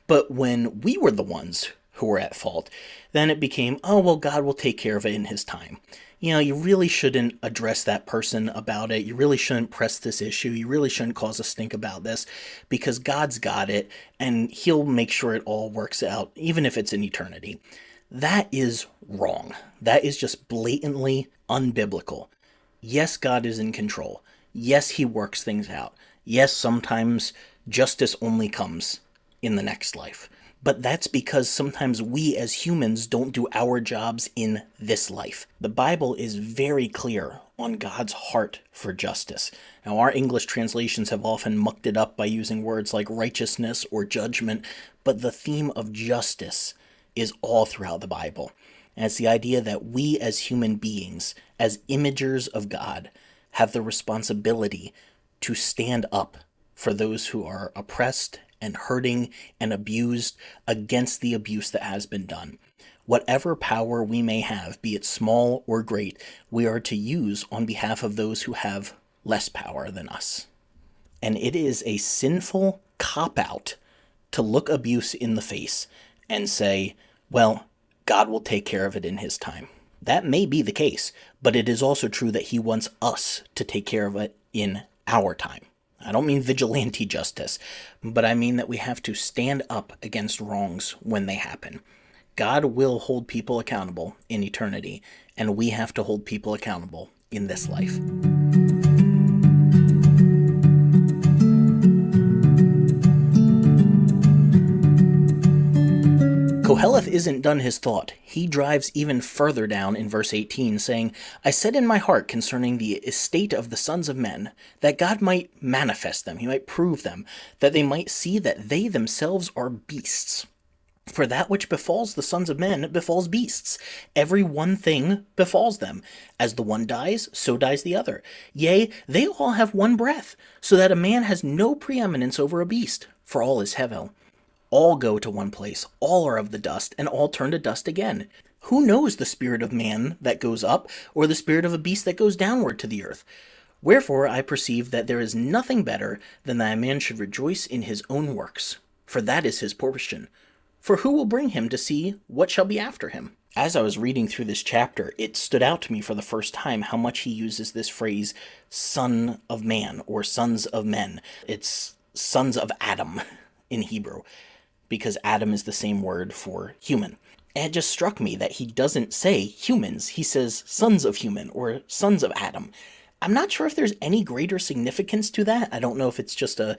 But when we were the ones who were at fault, then it became, oh, well, God will take care of it in his time. You really shouldn't address that person about it. You really shouldn't press this issue. You really shouldn't cause a stink about this because God's got it and he'll make sure it all works out, even if it's in eternity. That is wrong. That is just blatantly unbiblical. Yes, God is in control. Yes, he works things out. Yes, sometimes justice only comes in the next life. But that's because sometimes we as humans don't do our jobs in this life. The Bible is very clear on God's heart for justice. Now, our English translations have often mucked it up by using words like righteousness or judgment, but the theme of justice is all throughout the Bible. And it's the idea that we as human beings, as imagers of God, have the responsibility to stand up for those who are oppressed and hurting and abused against the abuse that has been done. Whatever power we may have, be it small or great, we are to use on behalf of those who have less power than us. And it is a sinful cop-out to look abuse in the face and say, well, God will take care of it in his time. That may be the case, but it is also true that he wants us to take care of it in our time. I don't mean vigilante justice, but I mean that we have to stand up against wrongs when they happen. God will hold people accountable in eternity, and we have to hold people accountable in this life. Qoheleth isn't done his thought. He drives even further down in verse 18, saying, I said in my heart concerning the estate of the sons of men, that God might manifest them, he might prove them, that they might see that they themselves are beasts. For that which befalls the sons of men befalls beasts. Every one thing befalls them. As the one dies, so dies the other. Yea, they all have one breath, so that a man has no preeminence over a beast, for all is Hevel. All go to one place, all are of the dust, and all turn to dust again. Who knows the spirit of man that goes up, or the spirit of a beast that goes downward to the earth? Wherefore I perceive that there is nothing better than that a man should rejoice in his own works, for that is his portion. For who will bring him to see what shall be after him? As I was reading through this chapter, it stood out to me for the first time how much he uses this phrase, son of man, or sons of men. It's sons of Adam in Hebrew, because Adam is the same word for human. And it just struck me that he doesn't say humans, he says sons of human, or sons of Adam. I'm not sure if there's any greater significance to that. I don't know if it's just a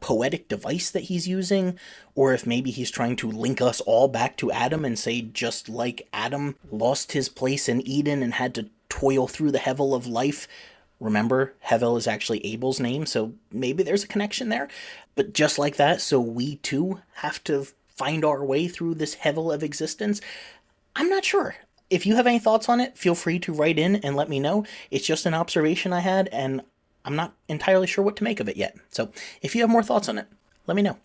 poetic device that he's using, or if maybe he's trying to link us all back to Adam and say just like Adam lost his place in Eden and had to toil through the Hevel of life. Remember, Hevel is actually Abel's name, so maybe there's a connection there. But just like that, so we too have to find our way through this Hevel of existence. I'm not sure. If you have any thoughts on it, feel free to write in and let me know. It's just an observation I had, and I'm not entirely sure what to make of it yet. So if you have more thoughts on it, let me know.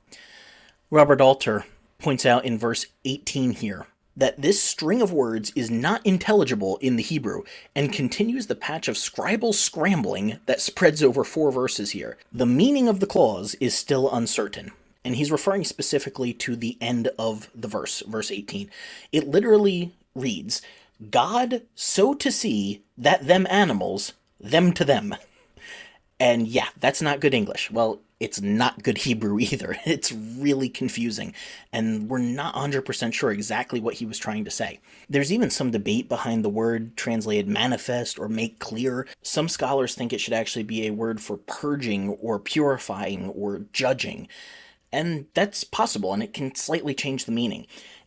Robert Alter points out in verse 18 here that this string of words is not intelligible in the Hebrew, and continues the patch of scribal scrambling that spreads over 4 verses here. The meaning of the clause is still uncertain, and he's referring specifically to the end of the verse 18. It literally reads, God so to see that them animals, them to them. And yeah, that's not good English. Well, it's not good Hebrew either. It's really confusing, and we're not 100% sure exactly what he was trying to say. There's even some debate behind the word translated manifest or make clear. Some scholars think it should actually be a word for purging or purifying or judging, and that's possible, and it can slightly change the meaning.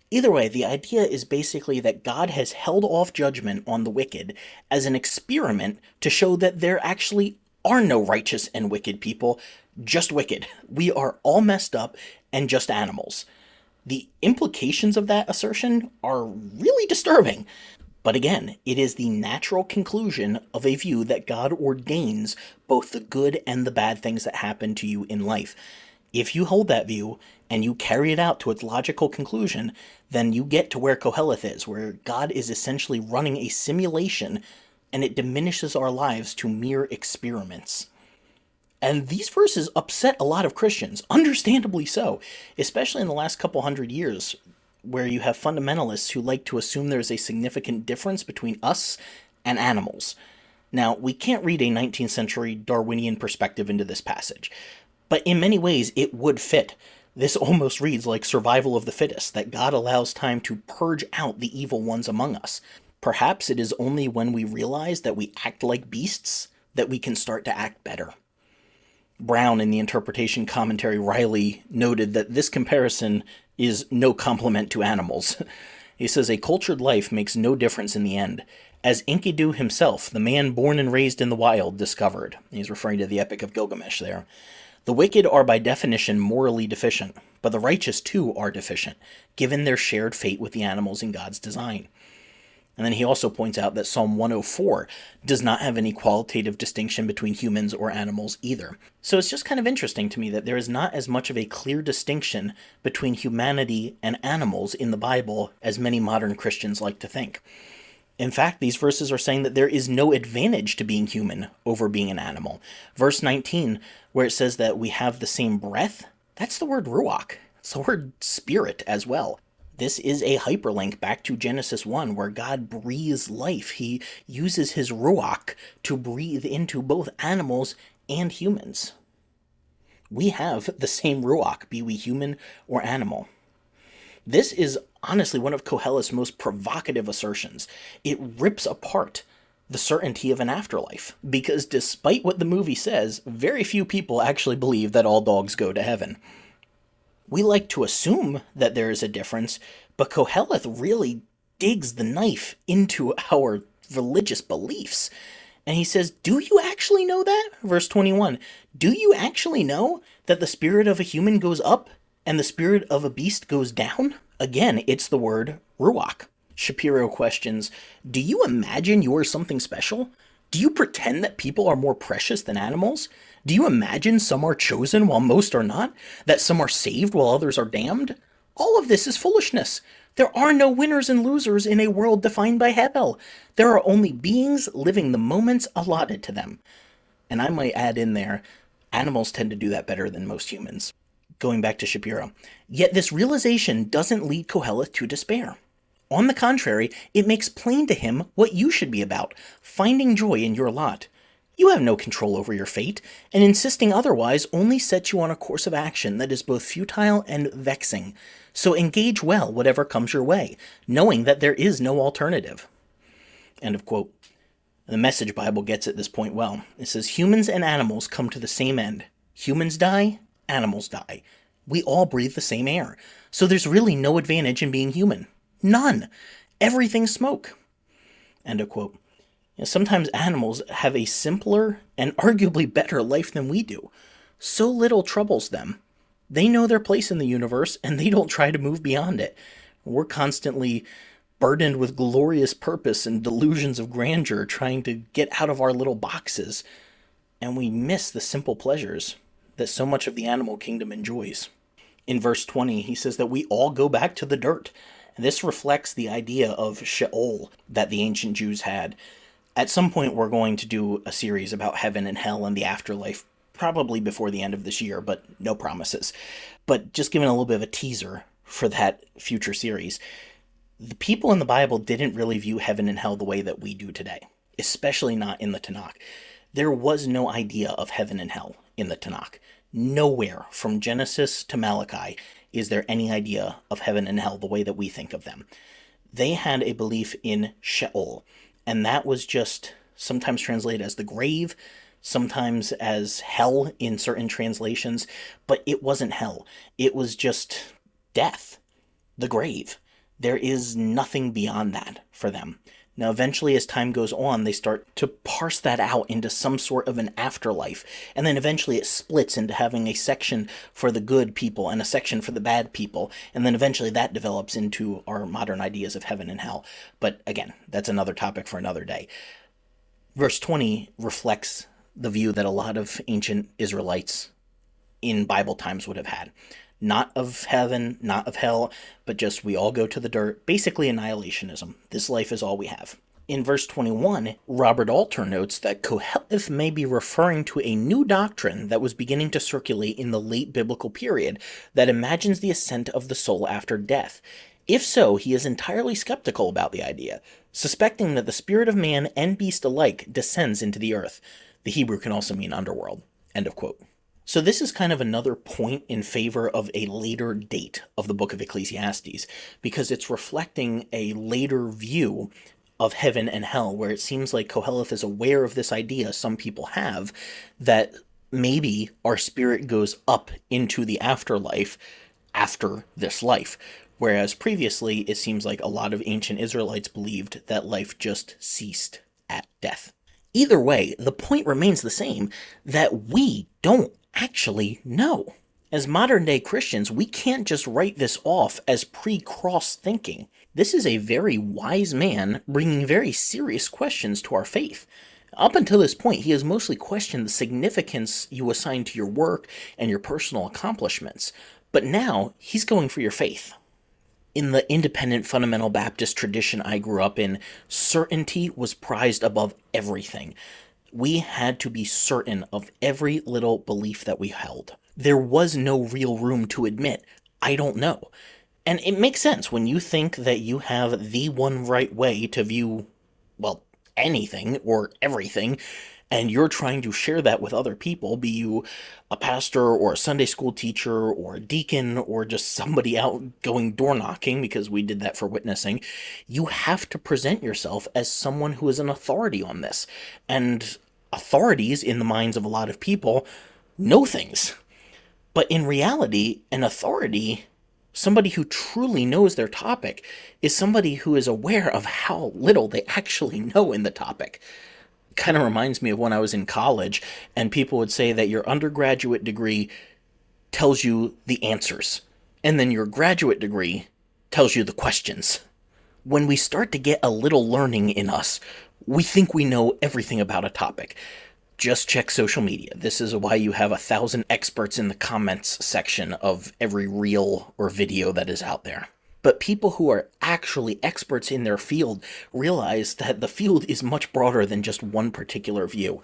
Either way, the idea is basically that God has held off judgment on the wicked as an experiment to show that there actually are no righteous and wicked people, just wicked. We are all messed up and just animals. The implications of that assertion are really disturbing. But again, it is the natural conclusion of a view that God ordains both the good and the bad things that happen to you in life. If you hold that view and you carry it out to its logical conclusion, then you get to where Qoheleth is, where God is essentially running a simulation and it diminishes our lives to mere experiments. And these verses upset a lot of Christians, understandably so, especially in the last couple hundred years, where you have fundamentalists who like to assume there's a significant difference between us and animals. Now, we can't read a 19th century Darwinian perspective into this passage, but in many ways it would fit. This almost reads like survival of the fittest, that God allows time to purge out the evil ones among us. Perhaps it is only when we realize that we act like beasts that we can start to act better. Brown, in the interpretation commentary Riley, noted that this comparison is no compliment to animals. He says, a cultured life makes no difference in the end, as Enkidu himself, the man born and raised in the wild, discovered. He's referring to the Epic of Gilgamesh there. The wicked are by definition morally deficient, but the righteous too are deficient, given their shared fate with the animals in God's design. And then he also points out that Psalm 104 does not have any qualitative distinction between humans or animals either. So it's just kind of interesting to me that there is not as much of a clear distinction between humanity and animals in the Bible as many modern Christians like to think. In fact, these verses are saying that there is no advantage to being human over being an animal. Verse 19, where it says that we have the same breath, that's the word ruach. It's the word spirit as well. This is a hyperlink back to Genesis 1, where God breathes life. He uses his ruach to breathe into both animals and humans. We have the same ruach, be we human or animal. This is honestly one of Qoheleth's most provocative assertions. It rips apart the certainty of an afterlife, because despite what the movie says, very few people actually believe that all dogs go to heaven. We like to assume that there is a difference, but Qoheleth really digs the knife into our religious beliefs. And he says, do you actually know that? Verse 21, do you actually know that the spirit of a human goes up and the spirit of a beast goes down? Again, it's the word ruach. Shapiro questions, do you imagine you are something special? Do you pretend that people are more precious than animals? Do you imagine some are chosen while most are not? That some are saved while others are damned? All of this is foolishness. There are no winners and losers in a world defined by hell. There are only beings living the moments allotted to them. And I might add in there, animals tend to do that better than most humans. Going back to Shapiro. Yet this realization doesn't lead Qoheleth to despair. On the contrary, it makes plain to him what you should be about, finding joy in your lot. You have no control over your fate, and insisting otherwise only sets you on a course of action that is both futile and vexing. So engage well whatever comes your way, knowing that there is no alternative. End of quote. The Message Bible gets at this point well. It says, humans and animals come to the same end. Humans die, animals die. We all breathe the same air. So there's really no advantage in being human. None. Everything's smoke. End of quote. Sometimes animals have a simpler and arguably better life than we do. So little troubles them. They know their place in the universe, and they don't try to move beyond it. We're constantly burdened with glorious purpose and delusions of grandeur, trying to get out of our little boxes, and we miss the simple pleasures that so much of the animal kingdom enjoys. In verse 20, he says that we all go back to the dirt. And this reflects the idea of Sheol that the ancient Jews had. At some point, we're going to do a series about heaven and hell and the afterlife, probably before the end of this year, but no promises. But just giving a little bit of a teaser for that future series, the people in the Bible didn't really view heaven and hell the way that we do today, especially not in the Tanakh. There was no idea of heaven and hell in the Tanakh. Nowhere from Genesis to Malachi is there any idea of heaven and hell the way that we think of them. They had a belief in Sheol, and that was just sometimes translated as the grave, sometimes as hell in certain translations, but it wasn't hell. It was just death, the grave. There is nothing beyond that for them. Now, eventually, as time goes on, they start to parse that out into some sort of an afterlife. And then eventually it splits into having a section for the good people and a section for the bad people. And then eventually that develops into our modern ideas of heaven and hell. But again, that's another topic for another day. Verse 20 reflects the view that a lot of ancient Israelites in Bible times would have had. Not of heaven, not of hell, but just we all go to the dirt. Basically annihilationism. This life is all we have. In verse 21, Robert Alter notes that Qoheleth may be referring to a new doctrine that was beginning to circulate in the late biblical period that imagines the ascent of the soul after death. If so, he is entirely skeptical about the idea, suspecting that the spirit of man and beast alike descends into the earth. The Hebrew can also mean underworld. End of quote. So this is kind of another point in favor of a later date of the book of Ecclesiastes, because it's reflecting a later view of heaven and hell, where it seems like Qoheleth is aware of this idea some people have, that maybe our spirit goes up into the afterlife after this life. Whereas previously, it seems like a lot of ancient Israelites believed that life just ceased at death. Either way, the point remains the same, that we don't actually know. As modern-day Christians, we can't just write this off as pre-cross thinking. This is a very wise man bringing very serious questions to our faith. Up until this point, he has mostly questioned the significance you assign to your work and your personal accomplishments. But now, he's going for your faith. In the independent fundamental Baptist tradition I grew up in, certainty was prized above everything. We had to be certain of every little belief that we held. There was no real room to admit, I don't know. And it makes sense when you think that you have the one right way to view, well, anything or everything, and you're trying to share that with other people, be you a pastor or a Sunday school teacher or a deacon or just somebody out going door knocking, because we did that for witnessing, you have to present yourself as someone who is an authority on this. And authorities, in the minds of a lot of people, know things. But in reality, an authority, somebody who truly knows their topic, is somebody who is aware of how little they actually know in the topic. Kind of reminds me of when I was in college and people would say that your undergraduate degree tells you the answers and then your graduate degree tells you the questions. When we start to get a little learning in us, we think we know everything about a topic. Just check social media. This is why you have 1,000 experts in the comments section of every reel or video that is out there. But people who are actually experts in their field realize that the field is much broader than just one particular view.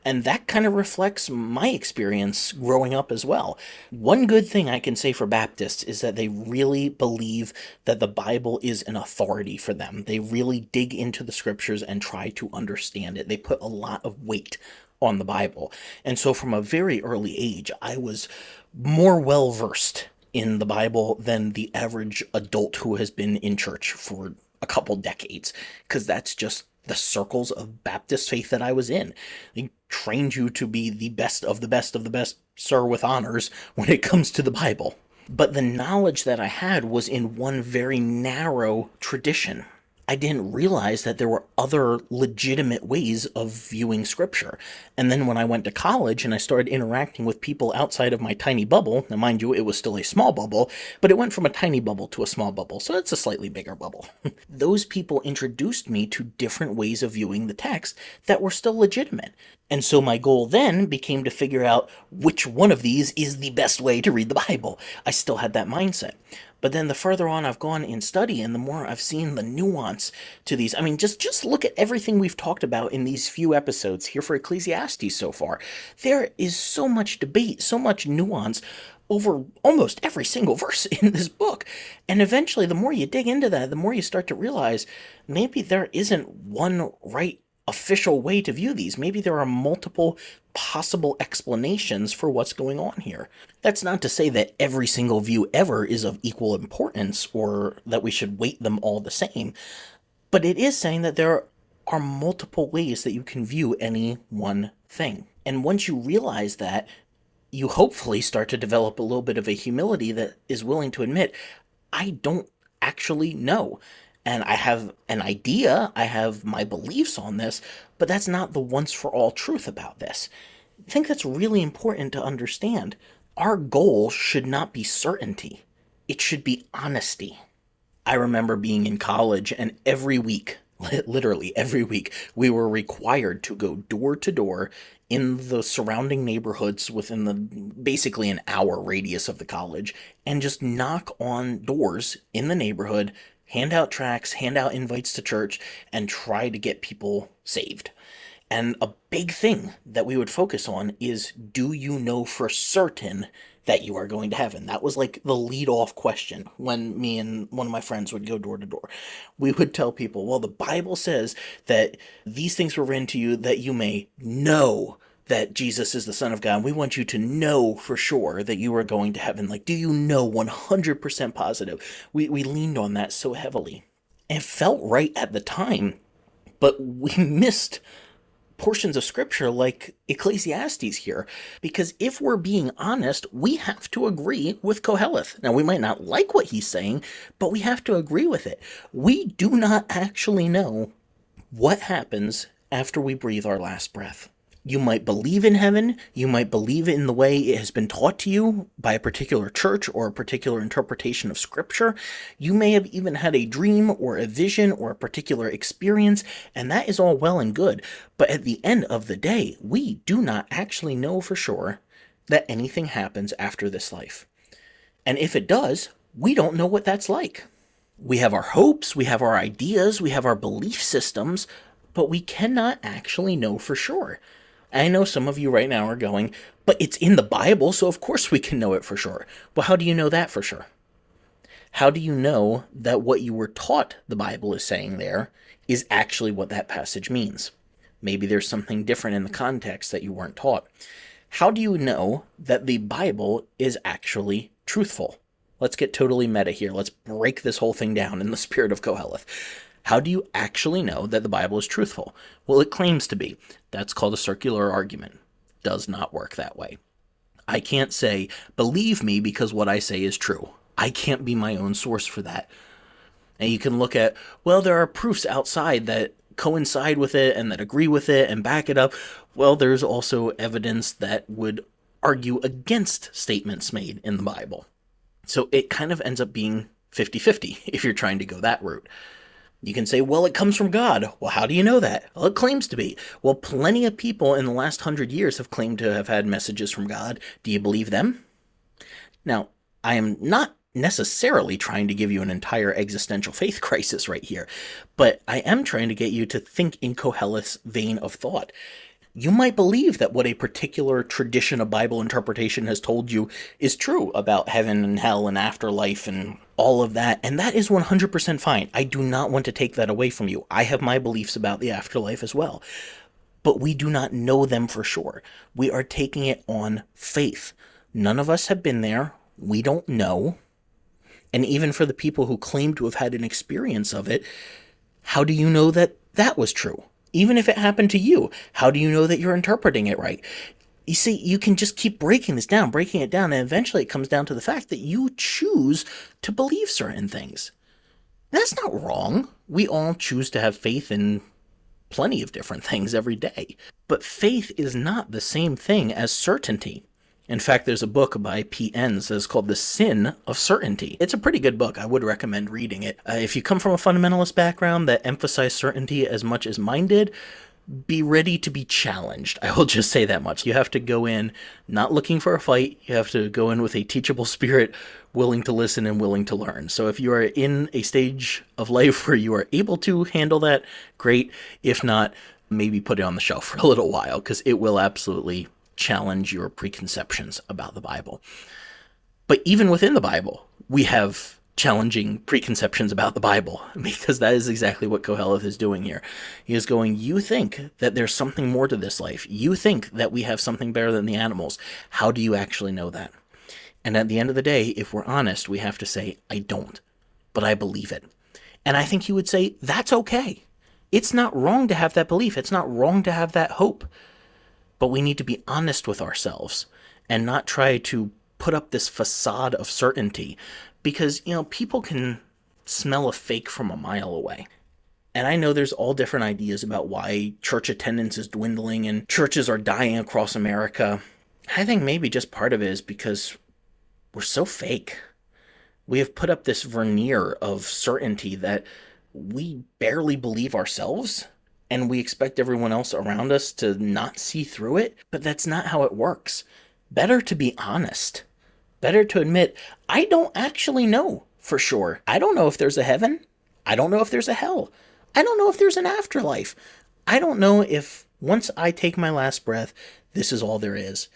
And that kind of reflects my experience growing up as well. One good thing I can say for Baptists is that they really believe that the Bible is an authority for them. They really dig into the scriptures and try to understand it. They put a lot of weight on the Bible. And so from a very early age, I was more well-versed in the Bible than the average adult who has been in church for a couple decades, because that's just the circles of Baptist faith that I was in. They trained you to be the best of the best of the best, sir, with honors when it comes to the Bible. But the knowledge that I had was in one very narrow tradition. I didn't realize that there were other legitimate ways of viewing scripture. And then when I went to college and I started interacting with people outside of my tiny bubble, now mind you, it was still a small bubble, but it went from a tiny bubble to a small bubble, so it's a slightly bigger bubble. Those people introduced me to different ways of viewing the text that were still legitimate. And so my goal then became to figure out which one of these is the best way to read the Bible. I still had that mindset. But then the further on I've gone in study and the more I've seen the nuance to these, I mean, just look at everything we've talked about in these few episodes here for Ecclesiastes so far. There is so much debate, so much nuance over almost every single verse in this book. And eventually, the more you dig into that, the more you start to realize maybe there isn't one right official way to view these. Maybe there are multiple possible explanations for what's going on here. That's not to say that every single view ever is of equal importance or that we should weight them all the same, but it is saying that there are multiple ways that you can view any one thing. And once you realize that, you hopefully start to develop a little bit of a humility that is willing to admit, I don't actually know. And I have an idea, I have my beliefs on this, but that's not the once for all truth about this. I think that's really important to understand. Our goal should not be certainty, it should be honesty. I remember being in college, and every week, literally every week, we were required to go door to door in the surrounding neighborhoods within the basically an hour radius of the college and just knock on doors in the neighborhood, hand out tracts, hand out invites to church, and try to get people saved. And a big thing that we would focus on is, do you know for certain that you are going to heaven? That was like the lead-off question when me and one of my friends would go door to door. We would tell people, well, the Bible says that these things were written to you that you may know that Jesus is the Son of God. And we want you to know for sure that you are going to heaven. Like, do you know 100% positive? We leaned on that so heavily. And it felt right at the time, but we missed portions of scripture like Ecclesiastes here, because if we're being honest, we have to agree with Qoheleth. Now, we might not like what he's saying, but we have to agree with it. We do not actually know what happens after we breathe our last breath. You might believe in heaven, you might believe in the way it has been taught to you by a particular church or a particular interpretation of scripture. You may have even had a dream or a vision or a particular experience, and that is all well and good. But at the end of the day, we do not actually know for sure that anything happens after this life. And if it does, we don't know what that's like. We have our hopes, we have our ideas, we have our belief systems, but we cannot actually know for sure. I know some of you right now are going, but it's in the Bible, so of course we can know it for sure. Well, how do you know that for sure? How do you know that what you were taught the Bible is saying there is actually what that passage means? Maybe there's something different in the context that you weren't taught. How do you know that the Bible is actually truthful? Let's get totally meta here. Let's break this whole thing down in the spirit of Qoheleth. How do you actually know that the Bible is truthful? Well, it claims to be. That's called a circular argument. Does not work that way. I can't say, believe me because what I say is true. I can't be my own source for that. And you can look at, well, there are proofs outside that coincide with it and that agree with it and back it up. Well, there's also evidence that would argue against statements made in the Bible. So it kind of ends up being 50-50 if you're trying to go that route. You can say, well, it comes from God. Well, how do you know that? Well, it claims to be. Well, plenty of people in the last 100 years have claimed to have had messages from God. Do you believe them? Now, I am not necessarily trying to give you an entire existential faith crisis right here, but I am trying to get you to think in Qoheleth's vein of thought. You might believe that what a particular tradition of Bible interpretation has told you is true about heaven and hell and afterlife and all of that, and that is 100% fine. I do not want to take that away from you. I have my beliefs about the afterlife as well. But we do not know them for sure. We are taking it on faith. None of us have been there. We don't know. And even for the people who claim to have had an experience of it, how do you know that that was true? Even if it happened to you, how do you know that you're interpreting it right? You see, you can just keep breaking it down, and eventually it comes down to the fact that you choose to believe certain things. That's not wrong. We all choose to have faith in plenty of different things every day. But faith is not the same thing as certainty. In fact, there's a book by P. Enns that's called The Sin of Certainty. It's a pretty good book. I would recommend reading it. If you come from a fundamentalist background that emphasized certainty as much as mine did, be ready to be challenged. I will just say that much. You have to go in not looking for a fight. You have to go in with a teachable spirit, willing to listen and willing to learn. So if you are in a stage of life where you are able to handle that, great. If not, maybe put it on the shelf for a little while, because it will absolutely challenge your preconceptions about the Bible. But even within the Bible, we have challenging preconceptions about the Bible, because that is exactly what Qoheleth is doing here. He is going, you think that there's something more to this life. You think that we have something better than the animals. How do you actually know that? And at the end of the day, if we're honest, we have to say, I don't, but I believe it. And I think he would say, that's okay. It's not wrong to have that belief. It's not wrong to have that hope. But we need to be honest with ourselves and not try to put up this facade of certainty, because, people can smell a fake from a mile away. And I know there's all different ideas about why church attendance is dwindling and churches are dying across America. I think maybe just part of it is because we're so fake. We have put up this veneer of certainty that we barely believe ourselves, and we expect everyone else around us to not see through it, but that's not how it works. Better to be honest. Better to admit, I don't actually know for sure. I don't know if there's a heaven. I don't know if there's a hell. I don't know if there's an afterlife. I don't know if once I take my last breath, this is all there is.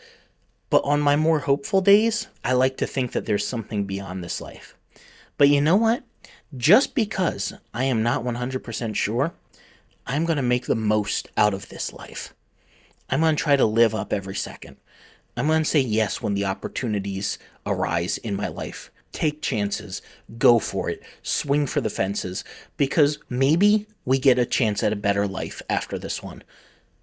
But on my more hopeful days, I like to think that there's something beyond this life. But you know what? Just because I am not 100% sure, I'm going to make the most out of this life. I'm going to try to live up every second. I'm going to say yes when the opportunities arise in my life. Take chances, go for it, swing for the fences, because maybe we get a chance at a better life after this one.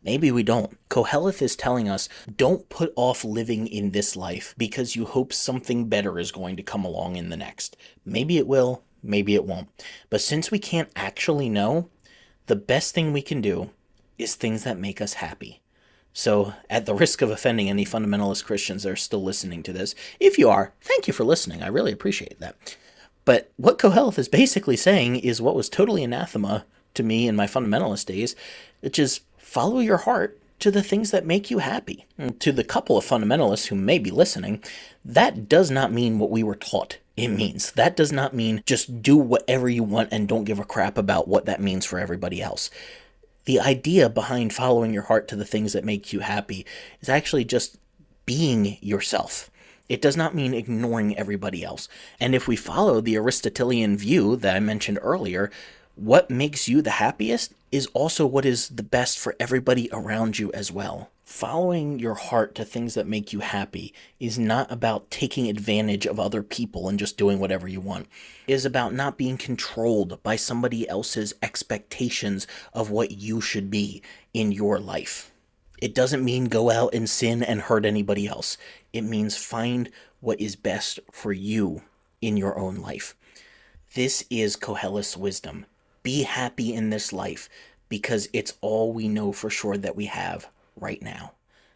Maybe we don't. Qoheleth is telling us, don't put off living in this life because you hope something better is going to come along in the next. Maybe it will, maybe it won't. But since we can't actually know, the best thing we can do is things that make us happy. So, at the risk of offending any fundamentalist Christians that are still listening to this, if you are, thank you for listening. I really appreciate that. But what Qoheleth is basically saying is what was totally anathema to me in my fundamentalist days, which is follow your heart to the things that make you happy. And to the couple of fundamentalists who may be listening, that does not mean what we were taught it means. That does not mean just do whatever you want and don't give a crap about what that means for everybody else. The idea behind following your heart to the things that make you happy is actually just being yourself. It does not mean ignoring everybody else. And if we follow the Aristotelian view that I mentioned earlier, what makes you the happiest is also what is the best for everybody around you as well. Following your heart to things that make you happy is not about taking advantage of other people and just doing whatever you want. It is about not being controlled by somebody else's expectations of what you should be in your life. It doesn't mean go out and sin and hurt anybody else. It means find what is best for you in your own life. This is Qoheleth's wisdom. Be happy in this life because it's all we know for sure that we have right now.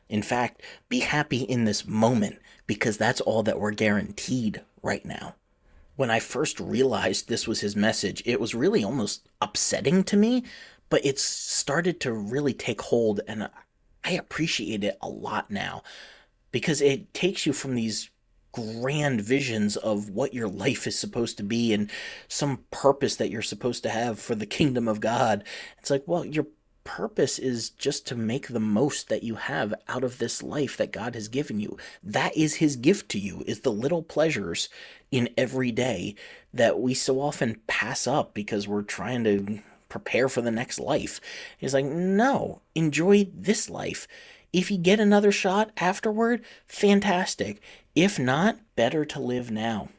In fact, be happy in this moment because that's all that we're guaranteed right now. When I first realized this was his message, it was really almost upsetting to me, but it's started to really take hold, and I appreciate it a lot now because it takes you from these grand visions of what your life is supposed to be and some purpose that you're supposed to have for the kingdom of God. It's like, well, your purpose is just to make the most that you have out of this life that God has given you. That is his gift to you, is the little pleasures in every day that we so often pass up because we're trying to prepare for the next life. He's like, no, enjoy this life. If you get another shot afterward, fantastic. If not, better to live now.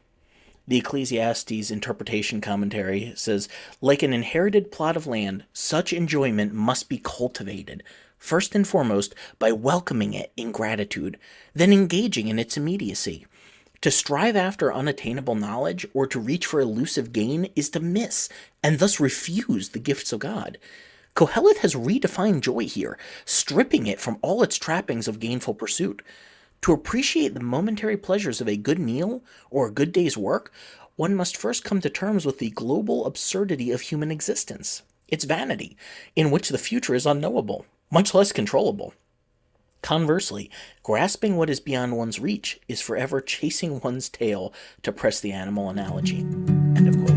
The Ecclesiastes interpretation commentary says, like an inherited plot of land, such enjoyment must be cultivated, first and foremost by welcoming it in gratitude, then engaging in its immediacy. To strive after unattainable knowledge or to reach for elusive gain is to miss, and thus refuse the gifts of God. Qoheleth has redefined joy here, stripping it from all its trappings of gainful pursuit. To appreciate the momentary pleasures of a good meal or a good day's work, one must first come to terms with the global absurdity of human existence, its vanity, in which the future is unknowable, much less controllable. Conversely, grasping what is beyond one's reach is forever chasing one's tail, to press the animal analogy. End of quote.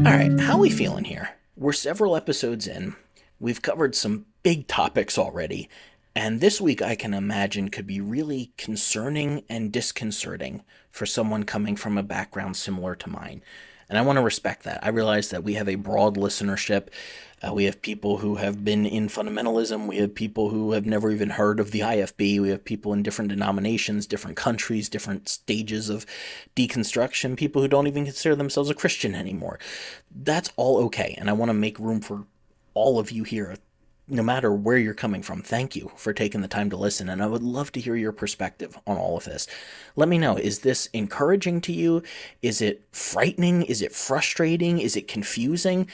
Alright, how are we feeling here? We're several episodes in. We've covered some big topics already. And this week, I can imagine, could be really concerning and disconcerting for someone coming from a background similar to mine. And I want to respect that. I realize that we have a broad listenership. We have people who have been in fundamentalism. We have people who have never even heard of the IFB. We have people in different denominations, different countries, different stages of deconstruction, people who don't even consider themselves a Christian anymore. That's all okay. And I want to make room for all of you here, no matter where you're coming from. Thank you for taking the time to listen, and I would love to hear your perspective on all of this. Let me know, is this encouraging to you? Is it frightening? Is it frustrating? Is it confusing?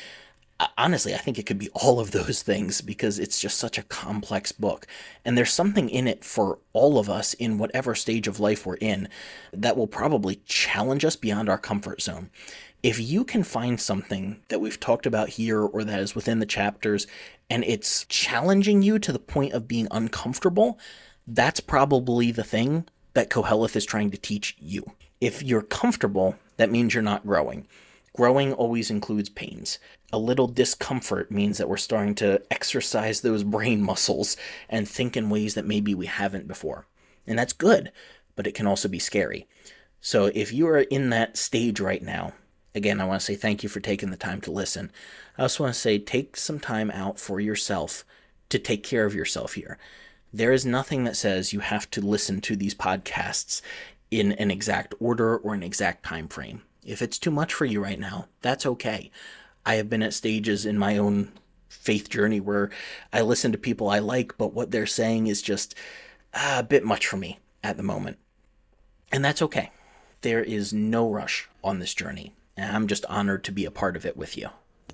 Honestly, I think it could be all of those things because it's just such a complex book. And there's something in it for all of us in whatever stage of life we're in that will probably challenge us beyond our comfort zone. If you can find something that we've talked about here or that is within the chapters and it's challenging you to the point of being uncomfortable, that's probably the thing that Qoheleth is trying to teach you. If you're comfortable, that means you're not growing. Growing always includes pains. A little discomfort means that we're starting to exercise those brain muscles and think in ways that maybe we haven't before. And that's good, but it can also be scary. So if you are in that stage right now, again, I want to say thank you for taking the time to listen. I also want to say take some time out for yourself to take care of yourself here. There is nothing that says you have to listen to these podcasts in an exact order or an exact time frame. If it's too much for you right now, that's okay. I have been at stages in my own faith journey where I listen to people I like, but what they're saying is just a bit much for me at the moment. And that's okay. There is no rush on this journey, and I'm just honored to be a part of it with you.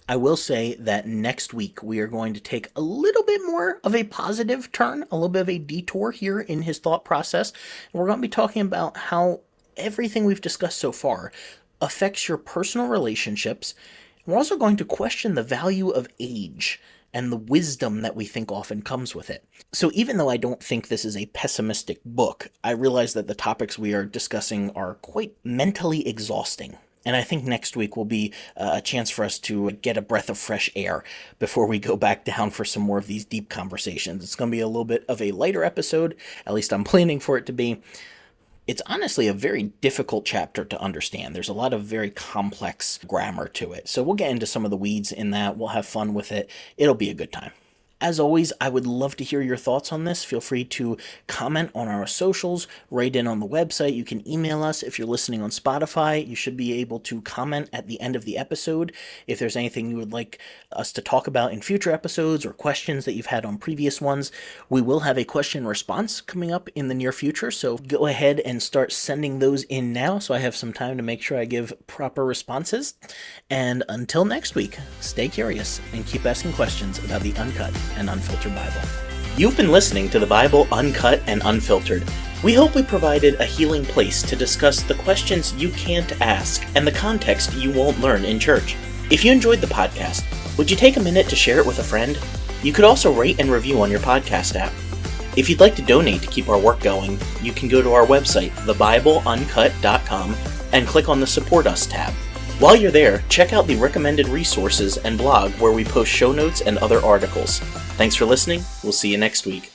I will say that next week we are going to take a little bit more of a positive turn, a little bit of a detour here in his thought process. And we're going to be talking about how everything we've discussed so far affects your personal relationships. We're also going to question the value of age and the wisdom that we think often comes with it. So even though I don't think this is a pessimistic book, I realize that the topics we are discussing are quite mentally exhausting. And I think next week will be a chance for us to get a breath of fresh air before we go back down for some more of these deep conversations. It's going to be a little bit of a lighter episode, at least I'm planning for it to be. It's honestly a very difficult chapter to understand. There's a lot of very complex grammar to it. So we'll get into some of the weeds in that. We'll have fun with it. It'll be a good time. As always, I would love to hear your thoughts on this. Feel free to comment on our socials, write in on the website. You can email us. If you're listening on Spotify, you should be able to comment at the end of the episode if there's anything you would like us to talk about in future episodes or questions that you've had on previous ones. We will have a question response coming up in the near future, so go ahead and start sending those in now so I have some time to make sure I give proper responses. And until next week, stay curious and keep asking questions about the Uncut and Unfiltered Bible. You've been listening to the Bible Uncut and Unfiltered. We hope we provided a healing place to discuss the questions you can't ask and the context you won't learn in church. If you enjoyed the podcast, would you take a minute to share it with a friend? You could also rate and review on your podcast app. If you'd like to donate to keep our work going, you can go to our website, thebibleuncut.com, and click on the Support Us tab. While you're there, check out the recommended resources and blog where we post show notes and other articles. Thanks for listening. We'll see you next week.